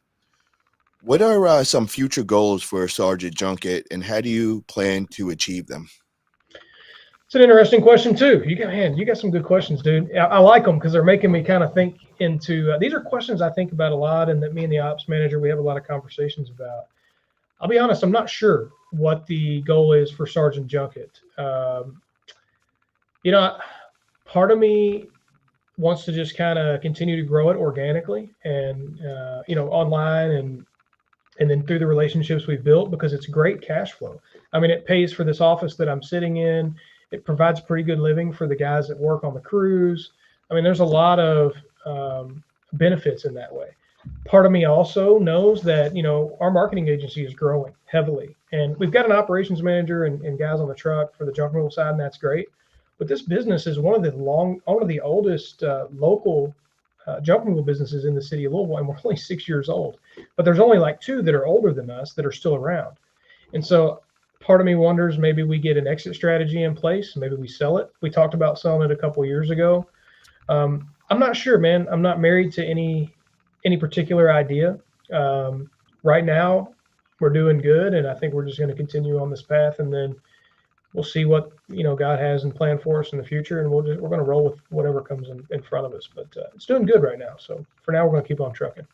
What are some future goals for Sergeant Junket, and how do you plan to achieve them? It's an interesting question too. You got some good questions, dude. I like them because they're making me kind of think into. These are questions I think about a lot, and that me and the ops manager we have a lot of conversations about. I'll be honest, I'm not sure what the goal is for Sergeant Junket. You know, part of me wants to just kind of continue to grow it organically, and online, and then through the relationships we've built, because it's great cash flow. I mean, it pays for this office that I'm sitting in. It provides pretty good living for the guys that work on the crews. I mean, there's a lot of benefits in that way. Part of me also knows that our marketing agency is growing heavily, and we've got an operations manager and guys on the truck for the junk removal side, and that's great. But this business is one of the oldest local junk removal businesses in the city of Louisville, and we're only 6 years old. But there's only like two that are older than us that are still around. And so part of me wonders, maybe we get an exit strategy in place. Maybe we sell it. We talked about selling it a couple of years ago. I'm not sure, man. I'm not married to any particular idea. Right now, we're doing good, and I think we're just going to continue on this path, and then we'll see what God has in plan for us in the future, and we're going to roll with whatever comes in front of us. But it's doing good right now. So for now, we're going to keep on trucking.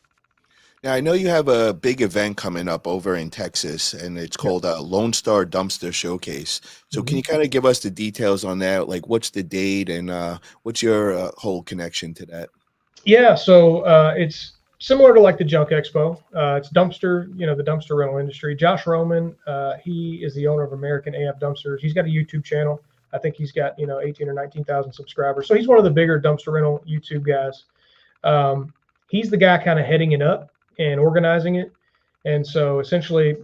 Now, I know you have a big event coming up over in Texas, and it's Yep. called Lone Star Dumpster Showcase. So, can hmm you kind of give us the details on that? Like, what's the date, and what's your whole connection to that? Yeah, so it's similar to like the Junk Expo. It's the dumpster rental industry. Josh Roman, he is the owner of American AF Dumpsters. He's got a YouTube channel. I think he's got 18 or 19,000 subscribers. So he's one of the bigger dumpster rental YouTube guys. He's the guy kind of heading it up and organizing it. And so essentially,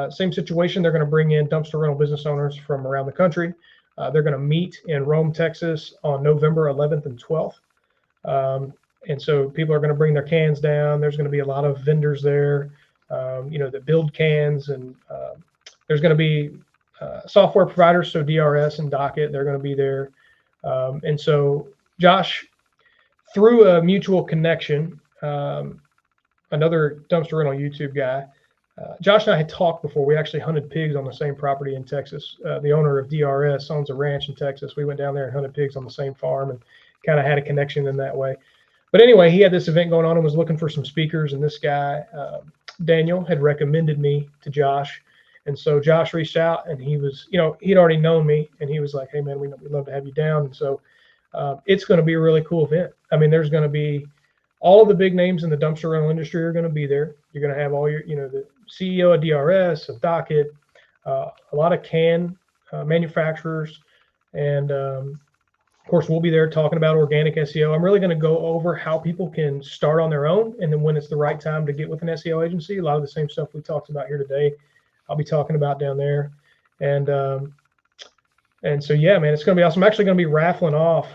same situation. They're going to bring in dumpster rental business owners from around the country. They're going to meet in Rome, Texas on November 11th and 12th. And so people are going to bring their cans down. There's going to be a lot of vendors there, that build cans, and there's going to be software providers, so DRS and Docket, they're going to be there. And so Josh, through a mutual connection, another dumpster rental YouTube guy, Josh and I had talked before. We actually hunted pigs on the same property in Texas. The owner of DRS owns a ranch in Texas. We went down there and hunted pigs on the same farm, and kind of had a connection in that way. But anyway, he had this event going on and was looking for some speakers, and this guy, Daniel, had recommended me to Josh. And so Josh reached out, and he was, he'd already known me, and he was like, "Hey man, we'd love to have you down." And so it's going to be a really cool event. I mean, there's going to be all of the big names in the dumpster rental industry are going to be there. You're going to have all your, the CEO of DRS, of Docket, a lot of can manufacturers, and of course, we'll be there talking about organic SEO. I'm really going to go over how people can start on their own, and then when it's the right time to get with an SEO agency. A lot of the same stuff we talked about here today, I'll be talking about down there. And so, yeah, man, it's going to be awesome. I'm actually going to be raffling off.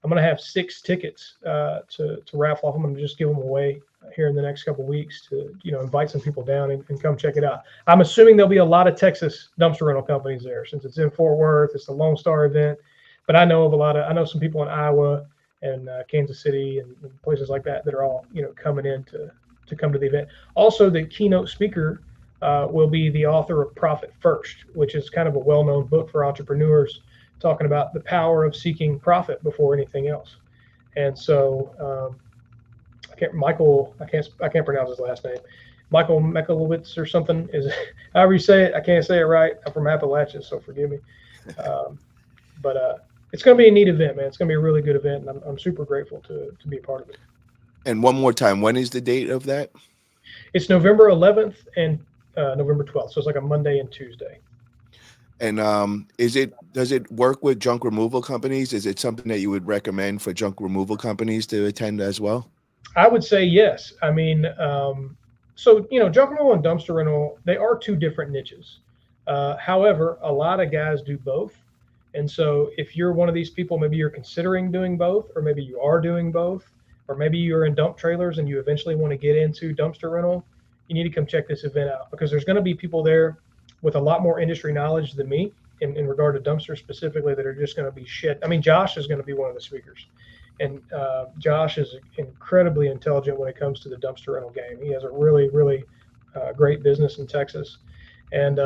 I'm going to have 6 tickets to raffle off. I'm going to just give them away here in the next couple of weeks to, invite some people down and come check it out. I'm assuming there'll be a lot of Texas dumpster rental companies there, since it's in Fort Worth. It's the Lone Star event. But I know some people in Iowa and Kansas City and places like that are all, coming in to come to the event. Also, the keynote speaker will be the author of Profit First, which is kind of a well-known book for entrepreneurs, talking about the power of seeking profit before anything else. And so I can't pronounce his last name. Michael Mekalowitz or something is however you say it. I can't say it right. I'm from Appalachia, so forgive me. Um, but it's going to be a neat event, man. It's going to be a really good event, and I'm super grateful to be a part of it. And one more time, when is the date of that? It's November 11th and November 12th, so it's like a Monday and Tuesday. And does it work with junk removal companies? Is it something that you would recommend for junk removal companies to attend as well? I would say yes. I mean, so junk rental and dumpster rental, they are two different niches. However, a lot of guys do both. And so if you're one of these people, maybe you're considering doing both, or maybe you are doing both, or maybe you're in dump trailers and you eventually want to get into dumpster rental, you need to come check this event out because there's going to be people there with a lot more industry knowledge than me in regard to dumpsters specifically that are just going to be shit. I mean, Josh is going to be one of the speakers. And Josh is incredibly intelligent when it comes to the dumpster rental game. He has a really, really great business in Texas, and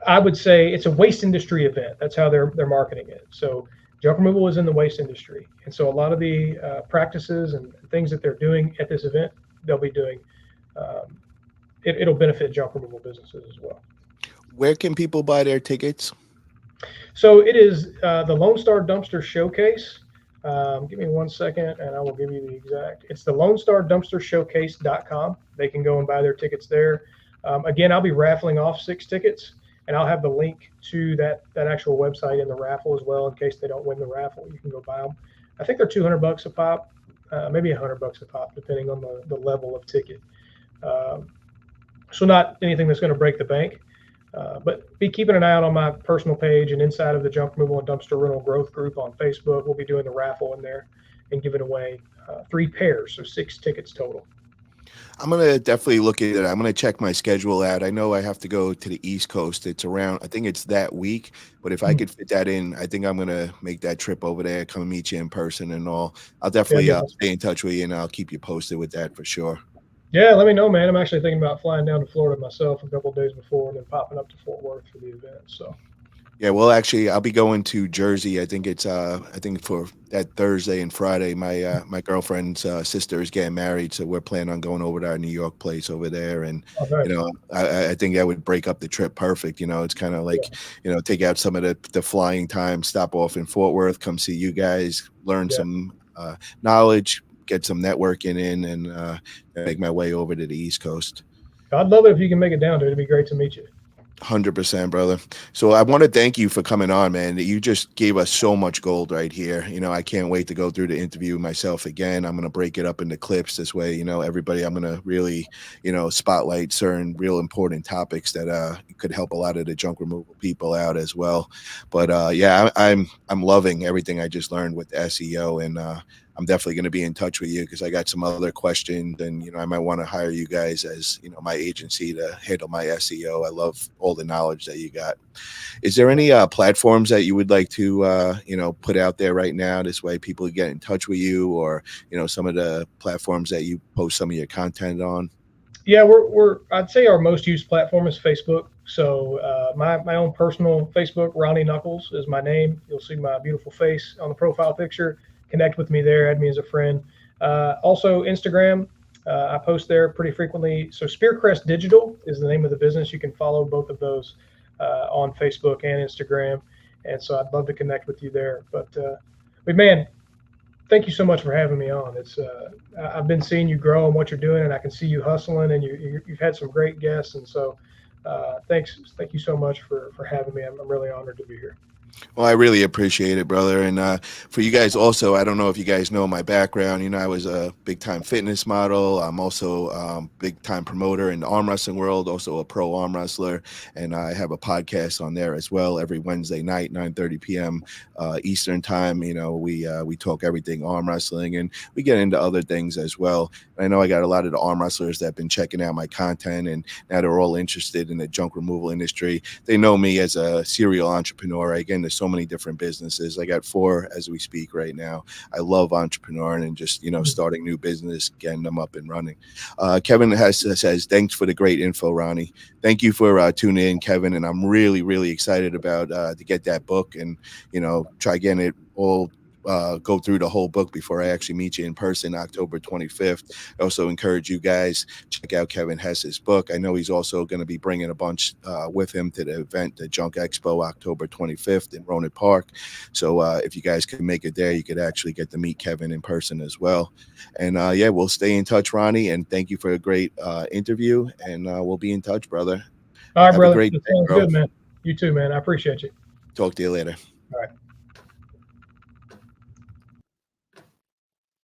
I would say it's a waste industry event. That's how they're marketing it. So junk removal is in the waste industry, and so a lot of the practices and things that they're doing at this event, they'll be doing. Um, it'll benefit junk removal businesses as well. Where can people buy their tickets? So it is the Lone Star Dumpster Showcase. Give me 1 second and I will give you the exact. It's the Lone Star Dumpster Showcase.com. They can go and buy their tickets there. Again, I'll be raffling off 6 tickets and I'll have the link to that actual website in the raffle as well in case they don't win the raffle. You can go buy them. I think they're $200 a pop, maybe $100 a pop, depending on the level of ticket. Um, so not anything that's going to break the bank. But be keeping an eye out on my personal page and inside of the Junk Removal and Dumpster Rental Growth Group on Facebook. We'll be doing the raffle in there and giving away 3 pairs, so 6 tickets total. I'm gonna definitely look at it. I'm gonna check my schedule out. I know I have to go to the East Coast. It's around, I think it's that week. But if I Mm. could fit that in, I think I'm gonna make that trip over there, come meet you in person and all. I'll Yeah, definitely it'd be awesome. stay in touch with you and I'll keep you posted with that for sure. Yeah, let me know, man. I'm actually thinking about flying down to Florida myself a couple of days before and then popping up to Fort Worth for the event. So, Yeah, well, actually, I'll be going to Jersey. I think for that Thursday and Friday, my girlfriend's sister is getting married, so we're planning on going over to our New York place over there, and oh, nice. I think that would break up the trip perfect. It's kind of Yeah, like take out some of the flying time, stop off in Fort Worth, come see you guys, learn yeah. some knowledge, get some networking in, and make my way over to the East Coast. I'd love it if you can make it down to it. It'd be great to meet you. 100%, brother. So I want to thank you for coming on, man. You just gave us so much gold right here. I can't wait to go through the interview myself again. I'm going to break it up into clips this way. Everybody, I'm going to really, spotlight certain real important topics that could help a lot of the junk removal people out as well. But yeah, I'm loving everything I just learned with SEO, and I'm definitely going to be in touch with you because I got some other questions, and I might want to hire you guys as my agency to handle my SEO. I love all the knowledge that you got. Is there any platforms that you would like to put out there right now? This way, people get in touch with you, or some of the platforms that you post some of your content on. Yeah, we're I'd say our most used platform is Facebook. So my own personal Facebook, Ronnie Knuckles is my name. You'll see my beautiful face on the profile picture. Connect with me there. Add me as a friend. Also Instagram. I post there pretty frequently. So Spearcrest Digital is the name of the business. You can follow both of those on Facebook and Instagram. And so I'd love to connect with you there. But man, thank you so much for having me on. I've been seeing you grow and what you're doing, and I can see you hustling, and you've had some great guests, and so thank you so much for having me. I'm really honored to be here. Well, I really appreciate it, brother. And for you guys also, I don't know if you guys know my background. I was a big time fitness model. I'm also big time promoter in the arm wrestling world, also a pro arm wrestler. And I have a podcast on there as well every Wednesday night, 9:30 p.m. Eastern time. We talk everything arm wrestling, and we get into other things as well. I know I got a lot of the arm wrestlers that have been checking out my content, and now they're all interested in the junk removal industry. They know me as a serial entrepreneur. Again, there's so many different businesses. I got 4 as we speak right now. I love entrepreneuring and just starting new business, getting them up and running. Kevin says thanks for the great info, Ronnie. Thank you for tuning in, Kevin. And I'm really excited about to get that book and try getting it all go through the whole book before I actually meet you in person, October 25th. I also encourage you guys check out Kevin Hess's book. I know he's also going to be bringing a bunch with him to the event, the Junk Expo, October 25th in Ronan Park. So if you guys can make it there, you could actually get to meet Kevin in person as well. And yeah, we'll stay in touch, Ronnie. And thank you for a great interview. And we'll be in touch, brother. All right, Have a brother. great That day, sounds bro. good, man. You too, man. I appreciate you. Talk to you later. All right.